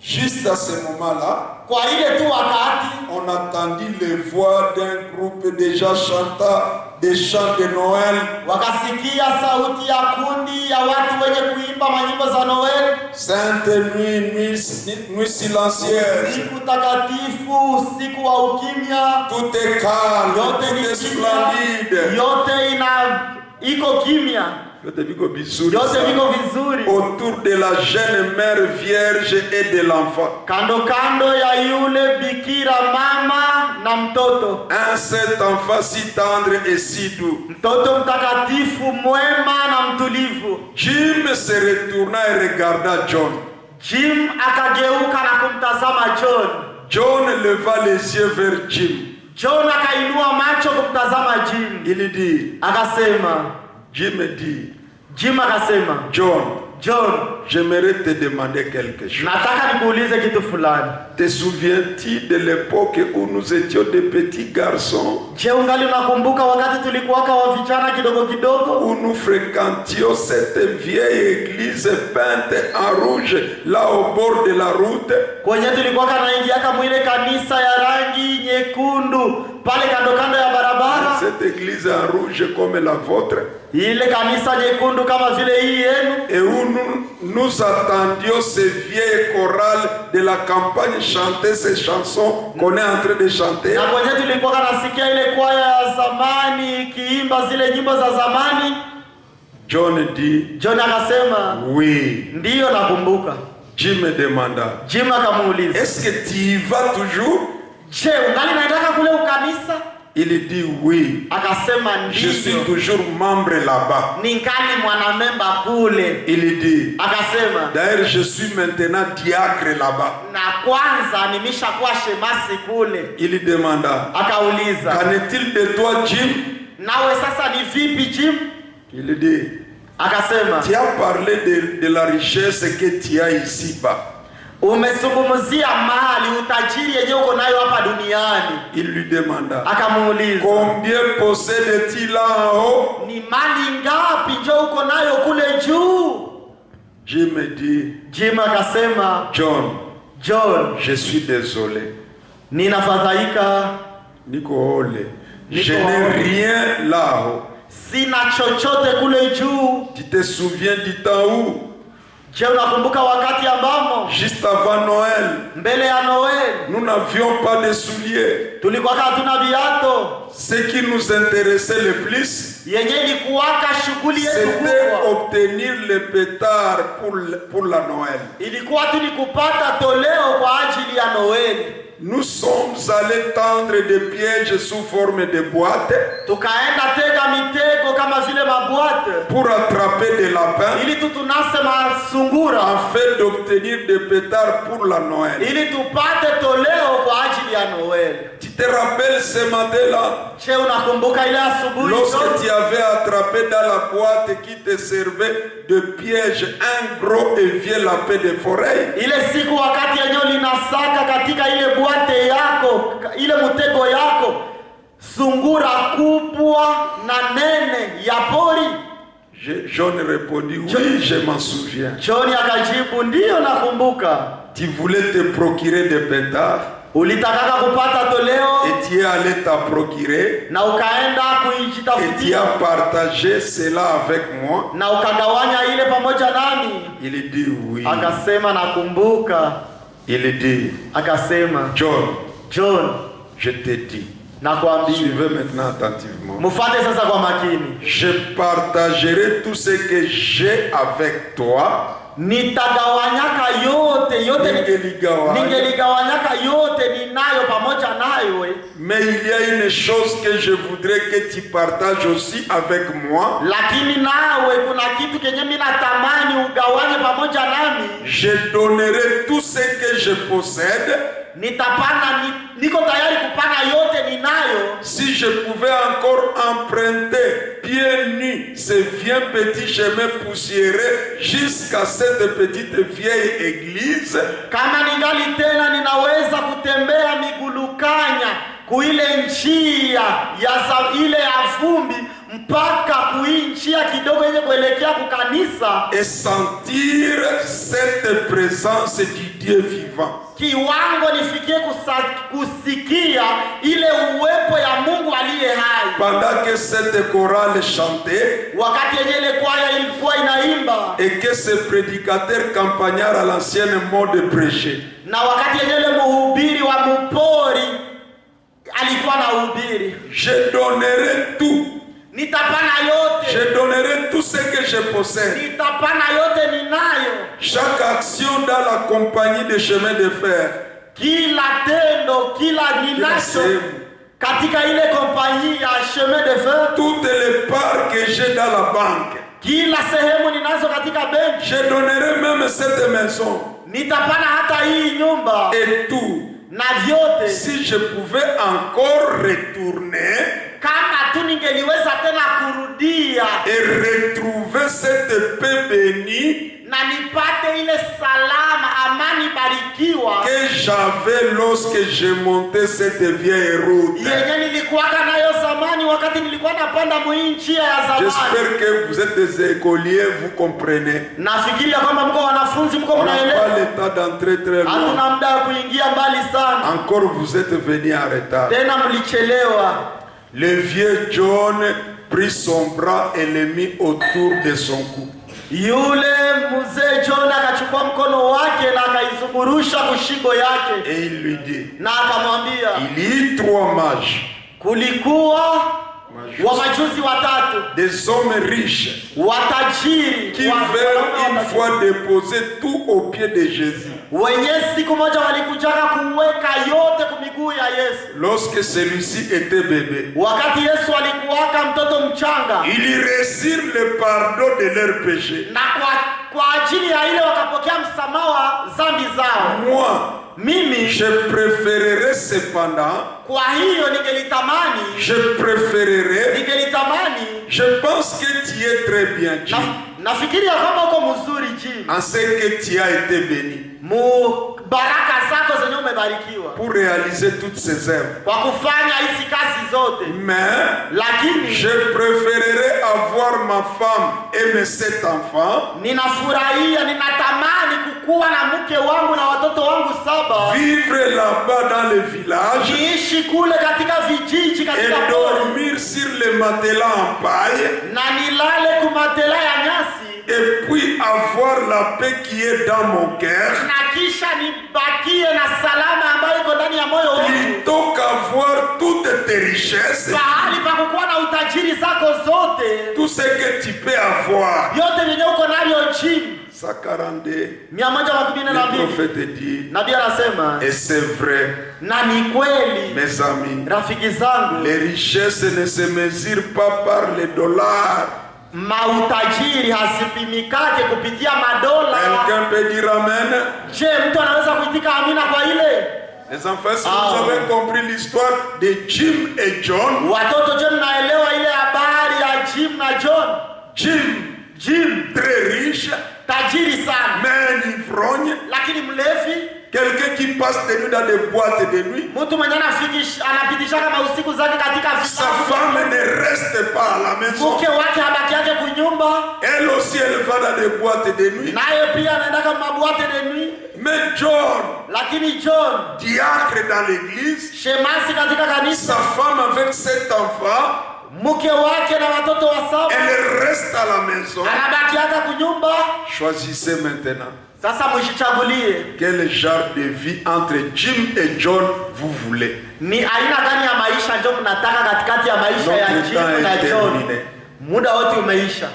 Juste à ce moment-là, Kwa ile tu wakati on attendit les voix d'un groupe déjà chantant des chants de Noël. wakasikia sauti ya kundi ya watu wenye kuimba manyimbo za Noel. Sainte nuit, nuit silencieuse. Siku takatifu, usiku wa ukimya. Tout est calme, Yote tout ni est kimya, splendide. yote iko kimya, Yote viko vizuri yote sana. viko vizuri. Autour de la jeune mère vierge et de l'enfant. Kando kando ya yule bikira mama na mtoto, Un cet enfant si tendre et si doux. mtoto mtakatifu mwema na mtulivu. Jim se retourna et regarda John. Jim akageuka na kumtazama John. John leva les yeux vers Jim. John akainua macho kumtazama Jim. Il dit, Akasema, Jim dit, Jim akasema, John, John, j'aimerais te demander quelque chose. nataka nikuulize kitu fulani. Te souviens-tu de l'époque où nous étions des petits garçons, Je, ungali unakumbuka wakati tulikuwaka wa vijana kidogo kidogo, où nous fréquentions cette vieille église peinte en rouge, là au bord de la route? kwenye tulikuwaka naingiaka mwile kanisa ya rangi nyekundu pale kando kando ya barabara? Cette église en rouge comme la vôtre, Ile kanisa nyekundu kama vile hii yenu, et où nous attendions ces vieilles chorales de la campagne chanter ces chansons qu'on est en train de chanter. na kwenye tulikuwaka nasikia ile kwaya ya zamani ikiimba zile nyimbo za zamani. John dit, John akasema, oui. ndiyo nakumbuka. Jim me demanda, Jim akamuuliza, est-ce que tu y vas toujours? je, ungali naendaka kule ukanisa? Il dit oui. Akasema Je suis ndiyo, toujours membre là-bas. ningali mwanamemba kule. Il dit, Akasema, d'ailleurs je suis maintenant diacre là-bas. na kwanza nimeshakuwa shemasi kule. Il demanda, Akauliza, qu'en est-il de toi Jim? nawe sasa ni vipi Jim? Il dit, Akasema, tu as parlé de la richesse que tu as ici-bas. umezungumzia mali, utajiri yenyewe uko nayo hapa duniani. Il lui demanda, Akamuuliza, combien possède-t-il là en haut? ni mali ngapi njo uko nayo kule juu? Jim me dit, Jim akasema, John, John, je suis désolé. ninafadhaika, Niko ole. Je Niko n'ai ole. rien là-haut. sina chochote kule juu. Tu te souviens du temps où, Je, unakumbuka wakati ambamo juste avant Noël, mbele ya Noel nous n'avions pas de souliers. tulikuwa hatuna viato? Ce qui nous intéressait le plus, Yenye ilikuwaka shughuli yetu c'était kubwa obtenir le pétard pour la Noël. ilikuwa tu ni kupata toleo kwa ajili ya Noeli. Nous sommes allés tendre des pièges sous forme de boîtes Tukaenda tega mitego kama vile mabwate pour attraper des lapins ili tutunase masungura afin d'obtenir des pétards pour la Noël. ili tupate toleo kwa ajili ya Noeli. Tu te rappelles ce matin-là, Je, unakumbuka ile asubuhi lorsque tu avais attrapé dans la boîte qui te servait de piège un gros et vieux lapin de forêt? ile siku wakati yenyewe linasaka katika ile bwate yako, ile mtego yako, sungura kubwa na nene ya pori? John répondit, oui, je m'en souviens. John akajibu, ndiyo nakumbuka. Tu voulais te procurer des pétards Ulitakaka kupata toleo et tu es allé t'en procurer na ukaenda et tu kujitafutia as partagé cela avec moi. na ukagawanya ile pamoja nami? Il dit oui. Akasema nakumbuka. Il dit, Akasema, John, John, je te dis, nakwambia, suivez maintenant attentivement. mufate sasa kwa makini. Je partagerai tout ce que j'ai avec toi. Nitagawanyaka yote Ningeligawanya. ningeligawanyaka yote ninayo pamoja nawe, Mais il y a une chose que je voudrais que tu partages aussi avec moi. lakini nawe kuna kitu kenye mimi natamani ugawanye pamoja nami. Je donnerai tout ce que je possède. Nitapana niko tayari kupana yote ninayo. Si je pouvais encore emprunter pieds nus ce vieux petit chemin poussiéreux jusqu'à cette petite vieille église, Kama ningali tena ninaweza kutembea migulukanya kuile njia ile ya vumbi mpaka kuinjia kidogo yenye kuelekea kukanisa et sentir cette présence du Dieu vivant. Kiwango nifikie kusikia ile uwepo ya Mungu aliye hai. Pendant que cette chorale chantait, wakati yenye ile kwaya ilikuwa inaimba, et que ce prédicateur campagnard à l'ancienne mode prêchait, na wakati yenye ile mhubiri wa mpori alikuwa na uhubiri, je donnerai tout. Nitapana yote. Je donnerai tout ce que je possède. Nitapana yote ninayo. Chaque action dans la compagnie de chemin de fer. Kila tendo, kila ninacho katika ile kompanyia ya chemin de fer. Toutes les parts que j'ai dans la banque. Kila sehemu ninazo katika benki. Je donnerai même cette maison. Nitapana hata hii nyumba. Et tout. Na vyote. Si je pouvais encore retourner. Kama tu ningeliweza tena kurudia. Et retrouver cette paix bénie. Na nipate ile salama, amani barikiwa. Que j'avais lorsque j'ai monté cette vieille route. Yenye nilikuwa nayo zamani wakati nilikuwa napanda njia ya zamani. J'espère que vous êtes des écoliers, vous comprenez. Nafikiria kwamba mko wanafunzi, mko mnaelewa. On n'a pas le temps d'entrer très loin. Hatuna muda wa kuingia mbali sana. Encore vous êtes venus en retard. Tena mlichelewa. Le vieux John prit son bras et le mit autour de son cou. Yule mzee John akachukua mkono wake na akaizungurusha kushingo yake. Et il lui dit. Na akamwambia. Il y eut 3 mages. Kulikuwa wamajuzi watatu. Des hommes riches. Watajiri. Qui vinrent une fois déposer tout aux pieds de Jésus. Wenye siku moja walikujaka kuweka yote kumiguu ya Yesu. Lorsque celui-ci était bébé. Wakati Yesu alikuwaka mtoto mchanga. Ils reçurent le pardon de leurs péchés. Na kwa ajili ya ile wakapokea msamaha wa dhambi zao. Moi, mimi je préférerais cependant. Kwa hiyo ningelitamani. Je préférerais. Ningelitamani. Je pense que tu es très bien, Jim. Nafikiria kama uko mzuri, Jim. En ce que tu as été béni. Baraka zako zenye umebarikiwa. Pour réaliser toutes ces œuvres. Kwa kufanya hizi kazi zote. Mais lakini je préférerais avoir ma femme et mes 7 enfants. Ninafurahia, ninatamani kukuwa na mke wangu na watoto wangu 7. Vivre là-bas dans le village. Niishi kule katika vijiji katika et dormir sur le matelas en paille. Na nilale ku matela ya nyasi. Et puis avoir la paix qui est dans mon cœur. Na kisha nibakie na salama ambayo iko ndani ya moyo wangu. Plutôt qu'avoir toutes tes richesses. Bahali pa kukuwa na utajiri zako zote. Tout ce que tu peux avoir. Yote vyenye uko navyo chini. Ça 42. Le prophète dit. Nabii anasema. Et c'est vrai. Na ni kweli. Mes amis. Rafiki zangu. Les richesses ne se mesurent pas par les dollars. Mautajiri hasipimikake kupitia madola. Quelqu'un peut dire amen. Je, mtu anaweza kuitika amina kwa ile? Les enfants, si vous avez compris l'histoire de Jim et John. Watoto John naelewa ile habari ya Jim na John. Jim très riche, tajiri sana, mais un ivrogne, lakini mlevi. Quelqu'un qui passe de nuit dans des boîtes de nuit. Mtu mwenye anapitisha kama usiku zake katika vilabu. Sa femme ne reste pas à la maison. Mke wake habaki yake kunyumba. Elle aussi elle va dans des boîtes de nuit. Naye pia anaenda kama boîte de nuit. Mais John, lakini John, diacre dans l'église, shemasi katika kanisa, sa femme avec 7 enfants, mke wake na watoto 7, elle reste à la maison. Anabaki yake kunyumba. Choisissez maintenant. Sasa mshichagulie. Quel genre de vie entre Jim et John vous voulez? Ni aina gani ya maisha ndio mnataka katikati ya maisha ya Jim na John? Muda wote umeisha.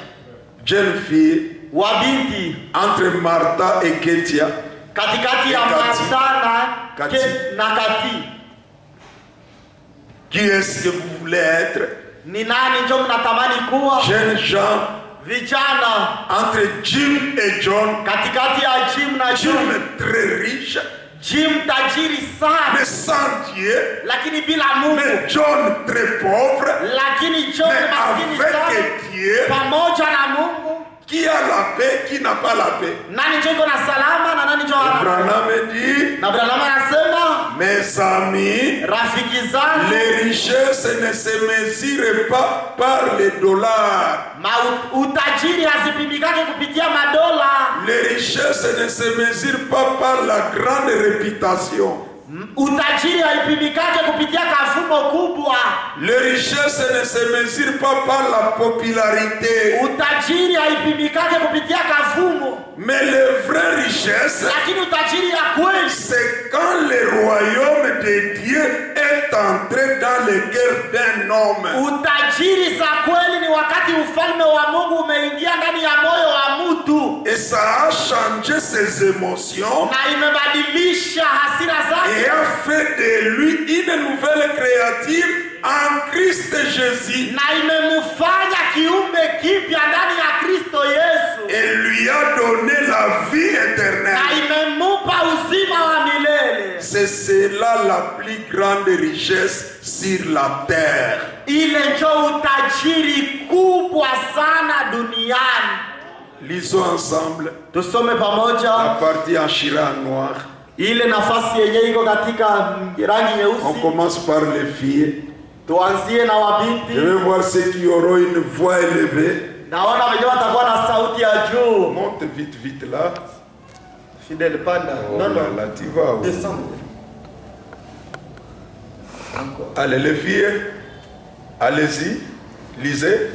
Jeune fille, wa binti, entre Martha et Ketia, katikati ya Martha na Kati. Qui est-ce que vous voulez être? Ni nani ndio mnatamani kuwa? Jeunes gens, vijana, entre Jim et John, katikati ya Jim na John. Jim très riche, Jim tajiri sana, mais sans Dieu, lakini bila Mungu. mais John très pauvre, lakini John maskini sana, avec Dieu, pamoja na Mungu. Qui a la paix, qui n'a pas la paix? Nani ndio iko na salama na nani ndio hana? Branham dit, na Branham anasema, Mes amis, rafiki zangu, les richesses ne se mesurent pas par les dollars. Utajiri hazipimikake kupitia madola. Les richesses ne se mesurent pas par la grande réputation. Utajiri haipimikake kupitia kafumo kubwa. Les richesses ne se mesurent pas par la popularité. Utajiri haipimikake kupitia kafumo. Mais les vraies richesses, lakini utajiri ya kweli, c'est quand le royaume de Dieu est entré dans le cœur d'un homme. Utajiri za kweli ni wakati ufalme wa Mungu umeingia ndani ya moyo wa mtu. Et ça a changé ses émotions. Na imebadilisha hasira zake. Et a fait de lui une nouvelle créature en Christ Jésus. Na imemfanya kiumbe kipya ndani ya Kristo Yesu. Et lui a donné la vie éternelle. Na imemupa uzima wa milele. C'est cela la plus grande richesse sur la terre. Ile ndio utajiri kubwa sana duniani. Lisons ensemble. Tusome pamoja. La partie en chira noir. Ile nafasi yenye iko katika rangi nyeusi. On commence par les filles. Tuanzie na wabinti. Je vais voir ceux qui auront une voix élevée. Naona wenye watakuwa na sauti ya juu. Monte vite vite là. Fidèle panda. Oh, non, là, tu vas où? Descends. Allez les filles, allez-y, lisez.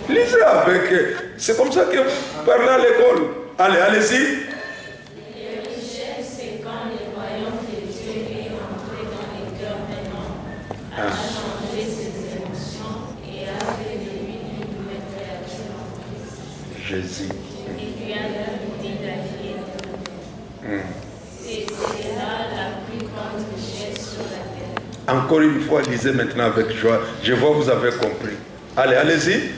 Lisez avec. C'est comme ça que vous parlez à l'école. Allez, allez-y. Les richesses, c'est quand le royaume de Dieu est entré dans les cœurs d'un homme, a changé ses émotions et a fait de lui une nouvelle créature en Christ. Jésus. Et lui a donné la vie éternelle. C'est là la plus grande richesse sur la terre. Encore une fois, lisez maintenant avec joie. Je vois que vous avez compris. Allez, allez-y.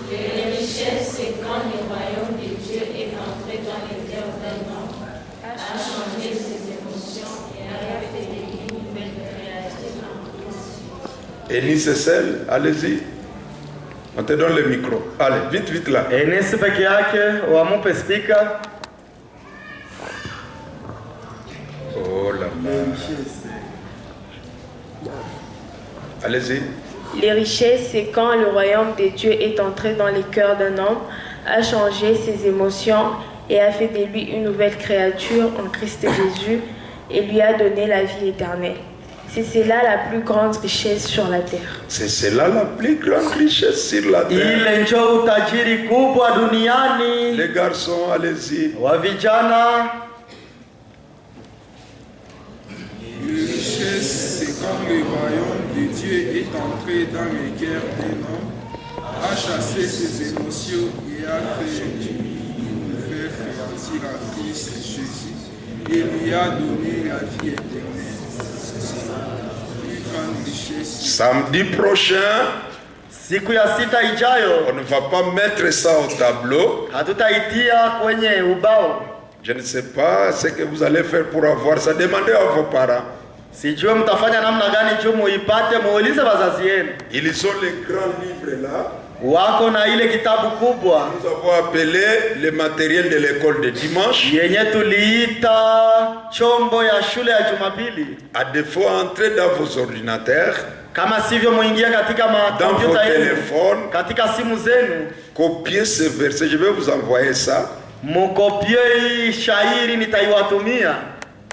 Les richesses, c'est quand le royaume de Dieu est entré dans les cœurs d'un homme, a changé ses émotions et a fait de lui une nouvelle créature en Christ. Et ni c'est celle, allez-y. On te donne le micro. Allez, vite, vite là. Enesi peke yake wamupe speaker. Oh là là. Allez-y. Les richesses, c'est quand le royaume de Dieu est entré dans les cœurs d'un homme, a changé ses émotions et a fait de lui une nouvelle créature en Christ Jésus et lui a donné la vie éternelle. C'est cela la plus grande richesse sur la terre. C'est cela la plus grande richesse sur la terre. Ile ndio utajiri kubwa duniani. Les garçons, allez-y. Wa vijana. Les richesses, c'est quand le royaume de Dieu est entré dans les cœurs d'un homme, a chassé ses émotions et a fait de lui une nouvelle créature en Christ Jésus et lui a donné la vie éternelle. C'est la plus grande richesse. Samedi prochain, Siku ya sita ijayo. on ne va pas mettre ça au tableau. Hatutaitia kwenye ubao. Je ne sais pas ce que vous allez faire pour avoir ça. Demandez à vos parents. Sijue mtafanya namna gani juu muipate, muulize wazazi yenu. Ils ont les grands livres là. Wako na ile kitabu kubwa. Nous avons appelé le matériel de l'école de dimanche. Yenye tuliita chombo ya shule ya Jumapili. À défaut, entrez dans vos ordinateurs, Kama sivyo muingie katika dans vos makompyuta yenu, téléphones, katika simu zenu. copiez ce verset. Je vais vous envoyer ça. Mukopie hii shairi nitaiwatumia.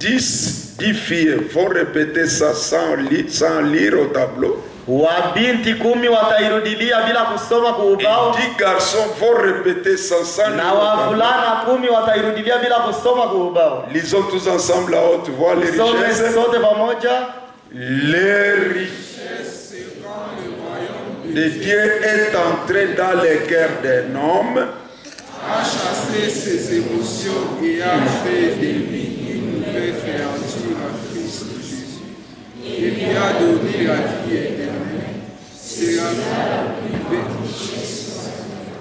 10 filles vont répéter ça sans lire au tableau. Wabinti 10 watairudilia bila kusoma kwa Et ubao. 10 garçons vont répéter ça sans lire Na au tableau. wavulana 10 watairudilia bila kusoma kwa ubao. Lisons tous ensemble à haute voix les Some richesses. sote pamoja. Les richesses de Dieu est entré dans le cœur d'un homme, A chassé ses émotions et a fait de lui une nouvelle créature en Christ Jésus et lui a donné la vie éternelle. C'est la plus belle richesse.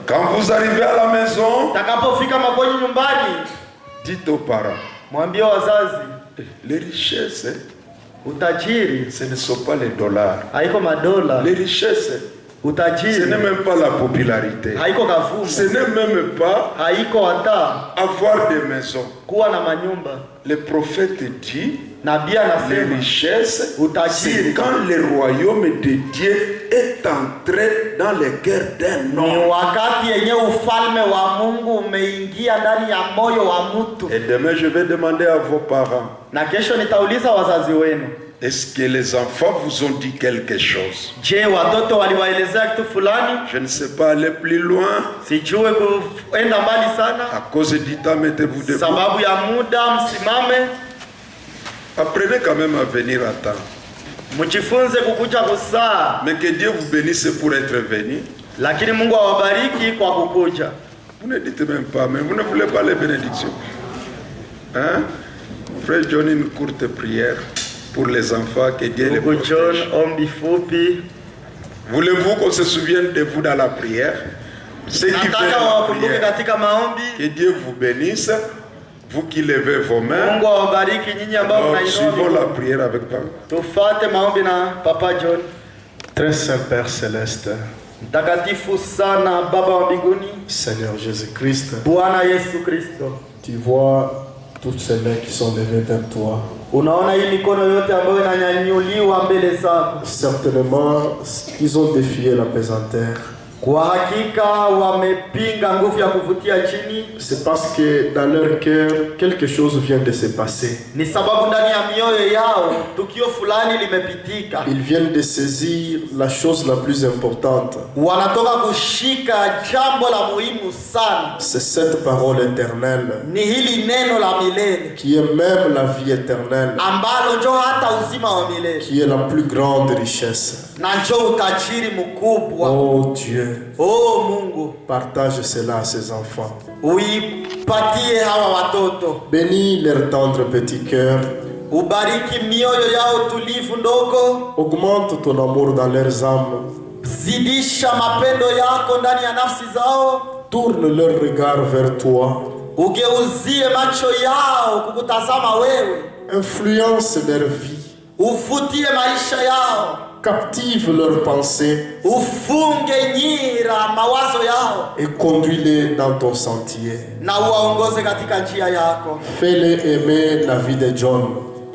quand vous arrivez à la maison, Takapofika makwenye nyumbani, dites aux parents, mwambie wazazi, les richesses, utajiri ce ne sont pas les dollars. haiko madola. Les richesses, Ce utajiri n'est même pas la popularité. haiko kavumu, Ce n'est même pas haiko hata avoir des maisons. kuwa na manyumba. Le prophète dit, Nabii les anasema richesses, c'est utajiri quand le royaume de Dieu est entré dans le cœur d'un ni homme. wakati yenye ufalme wa Mungu umeingia ndani ya moyo wa mtu. Et demain, je vais demander à vos parents, Na kesho nitauliza wazazi wenu, est-ce que les enfants vous ont dit quelque chose? je, watoto waliwaelezea kitu fulani? Je ne sais pas aller plus loin. Sijue kuenda mbali sana, À cause du temps, mettez-vous debout. sababu ya muda, msimame. Apprenez quand même à venir à temps. Mjifunze kukuja kusaa, Mais que Dieu vous bénisse pour être venu. lakini Mungu awabariki kwa kukuja. Vous ne dites même pas, mais vous ne voulez pas les bénédictions. Hein? Frère John, une courte prière pour les enfants, que Dieu les Ndugu John, protège. ombi fupi. Voulez-vous qu'on se souvienne de vous dans la prière? Ceux qui Nataka veulent la wakumbuke prière, katika maombi. que Dieu vous bénisse. Vous qui levez vos mains, Mungu awabariki nyinyi ambao alors mnainua suivons la mikono. prière avec papa. Tufate maombi na Papa John. Très saint Père céleste, Mtakatifu sana Baba wa mbinguni, Seigneur Jésus-Christ, Bwana Yesu Kristo, tu vois toutes ces mains qui sont levées vers toi. unaona hii mikono yote ambayo inanyanyuliwa mbele zako. Certainement, ils ont défié la pesanteur. Kwa hakika wamepinga nguvu ya kuvutia chini. C'est parce que dans leur cœur, quelque chose vient de se passer. Ni sababu ndani ya mioyo yao tukio fulani limepitika. Ils viennent de saisir la chose la plus importante. Wanatoka kushika jambo la muhimu sana. C'est cette parole éternelle Ni hili neno la milele qui est même la vie éternelle, ambalo njo hata uzima wa milele qui est la plus grande richesse. na njo utajiri mkubwa. Oh Dieu, Oh Mungu, partage cela à ses enfants. uipatie hawa watoto, Bénis leur tendre petit cœur. ubariki mioyo yao tulivu ndogo, Augmente ton amour dans leurs âmes. zidisha mapendo yako ndani ya nafsi zao, Tourne leur regard vers toi. ugeuzie macho yao kukutazama wewe, Influence leur vie. ufutie maisha yao, Captive leurs pensées ufunge nyira mawazo yao, et conduis-les dans ton sentier. na uwaongoze katika njia yako. Fais-les aimer la vie de John,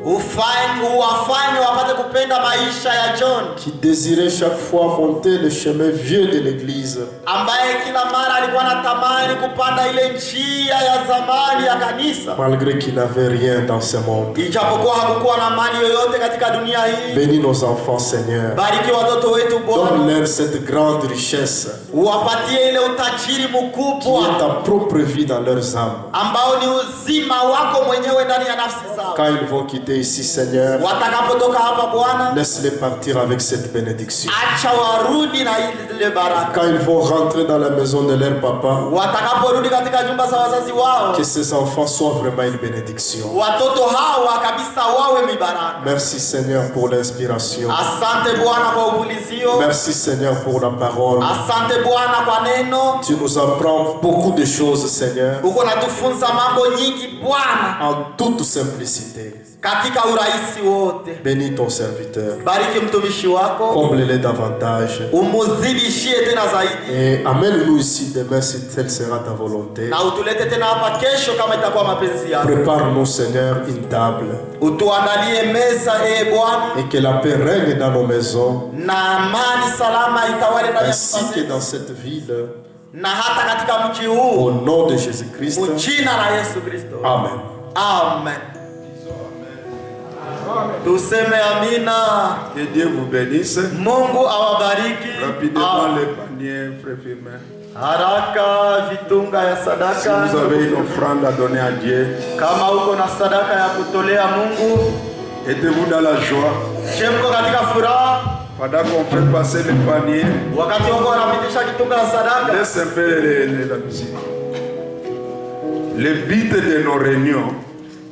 Uwafanye wapate kupenda maisha ya John, qui désirait chaque fois monter le chemin vieux de l'église. ambaye kila mara alikuwa anatamani kupanda ile njia ya zamani ya kanisa, Malgré qu'il n'avait rien dans ce monde. ijapokuwa hakukuwa na mali yoyote katika dunia hii. Bénis nos enfants, Seigneur. Bariki watoto wetu Bwana, Donne-leur cette grande richesse uwapatie ile utajiri qui mkubwa est ta propre vie dans leurs âmes. ambao ni uzima wako mwenyewe ndani ya nafsi zao. Quand ils vont quitter ici, Seigneur, Watakapotoka hapa Bwana, laisse-les partir avec cette bénédiction. acha warudi na ile baraka. Quand ils vont rentrer dans la maison de leur papa, Watakaporudi katika nyumba za wazazi wao, que ces enfants soient vraiment une bénédiction. watoto hawa kabisa wawe mibaraka. Merci Seigneur pour l'inspiration. Asante Bwana kwa upulizio. Merci Seigneur pour la parole. Asante Bwana kwa neno. Tu nous apprends beaucoup de choses, Seigneur, Uko natufunza mambo nyingi Bwana, en toute simplicité. katika urahisi wote. Bénis ton serviteur. Bariki mtumishi wako, Comble-les davantage. umuzidishie tena zaidi, Et amène-nous ici demain si telle sera ta volonté. na utulete tena hapa kesho kama itakuwa mapenzi yako. Prépare-nous, Seigneur, une table. Utuandalie mesa Bwana, Et que la paix règne dans nos maisons, na amani salama itawale ndani ya ainsi nyumba que zetu, dans cette ville. na hata katika mji huu, Au nom de Jésus-Christ. mjina la Yesu Kristo. Amen. Amen. Tuseme amina. Que Dieu vous bénisse. Mungu awabariki. Rapidement les paniers, frère Firmin. Haraka vitunga ya Si sadaka. vous avez une offrande à donner à Dieu, Kama uko na sadaka ya kutolea Mungu, êtes-vous dans la joie? je mko katika furaha. Pendant qu'on fait passer les paniers, Wakati wako wanapitisha kitunga ya sadaka, laisse un peu la musique. Le but de nos réunions,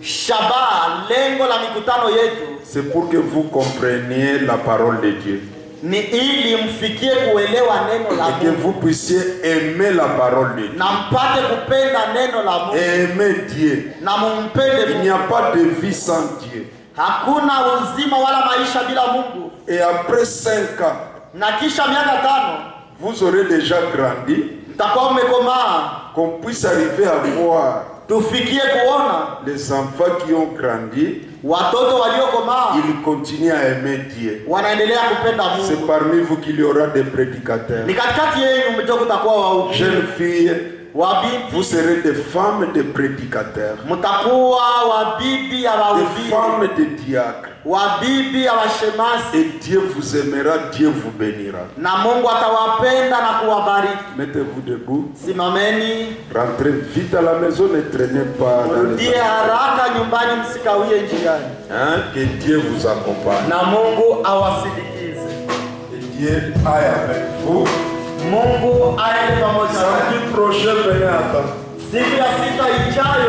shaba lengo la mikutano yetu c'est pour que vous compreniez la parole de Dieu. ni ili mfikie kuelewa neno la Et que Mungu vous puissiez aimer la parole de Dieu. na mpate kupenda neno la Mungu Et aimer Dieu. na mumpende Il n'y Mungu. a pas de vie sans Dieu. Hakuna uzima wala maisha bila Mungu. Et après 5 ans, na kisha miaka 5 vous aurez déjà grandi, mtakuwa mmekomaa, qu'on puisse arriver à voir tufikie kuona les enfants qui ont grandi, watoto waliokomaa ils continuent à aimer Dieu. wanaendelea kupenda C'est Mungu. parmi vous qu'il y aura des prédicateurs. Ni katikati yenu mtoto kutakuwa wahubiri, Jeunes filles, wabibi, vous serez des femmes de prédicateurs, mtakuwa wabibi ya des wahubiri, femmes de diacres. wabibi ya washemasi, Et Dieu vous aimera, Dieu vous bénira. na Mungu atawapenda na kuwabariki. Mettez-vous debout, Simameni, rentrez vite à la maison, ne traînez pas dans les rudie haraka nyumbani, msikawie njiani. hein? Que Dieu vous accompagne. Na Mungu awasindikize. Et Dieu aille avec vous. Mungu aende pamoja nanyi. Samedi prochain, venez attendre. Siku ya 6 ijayo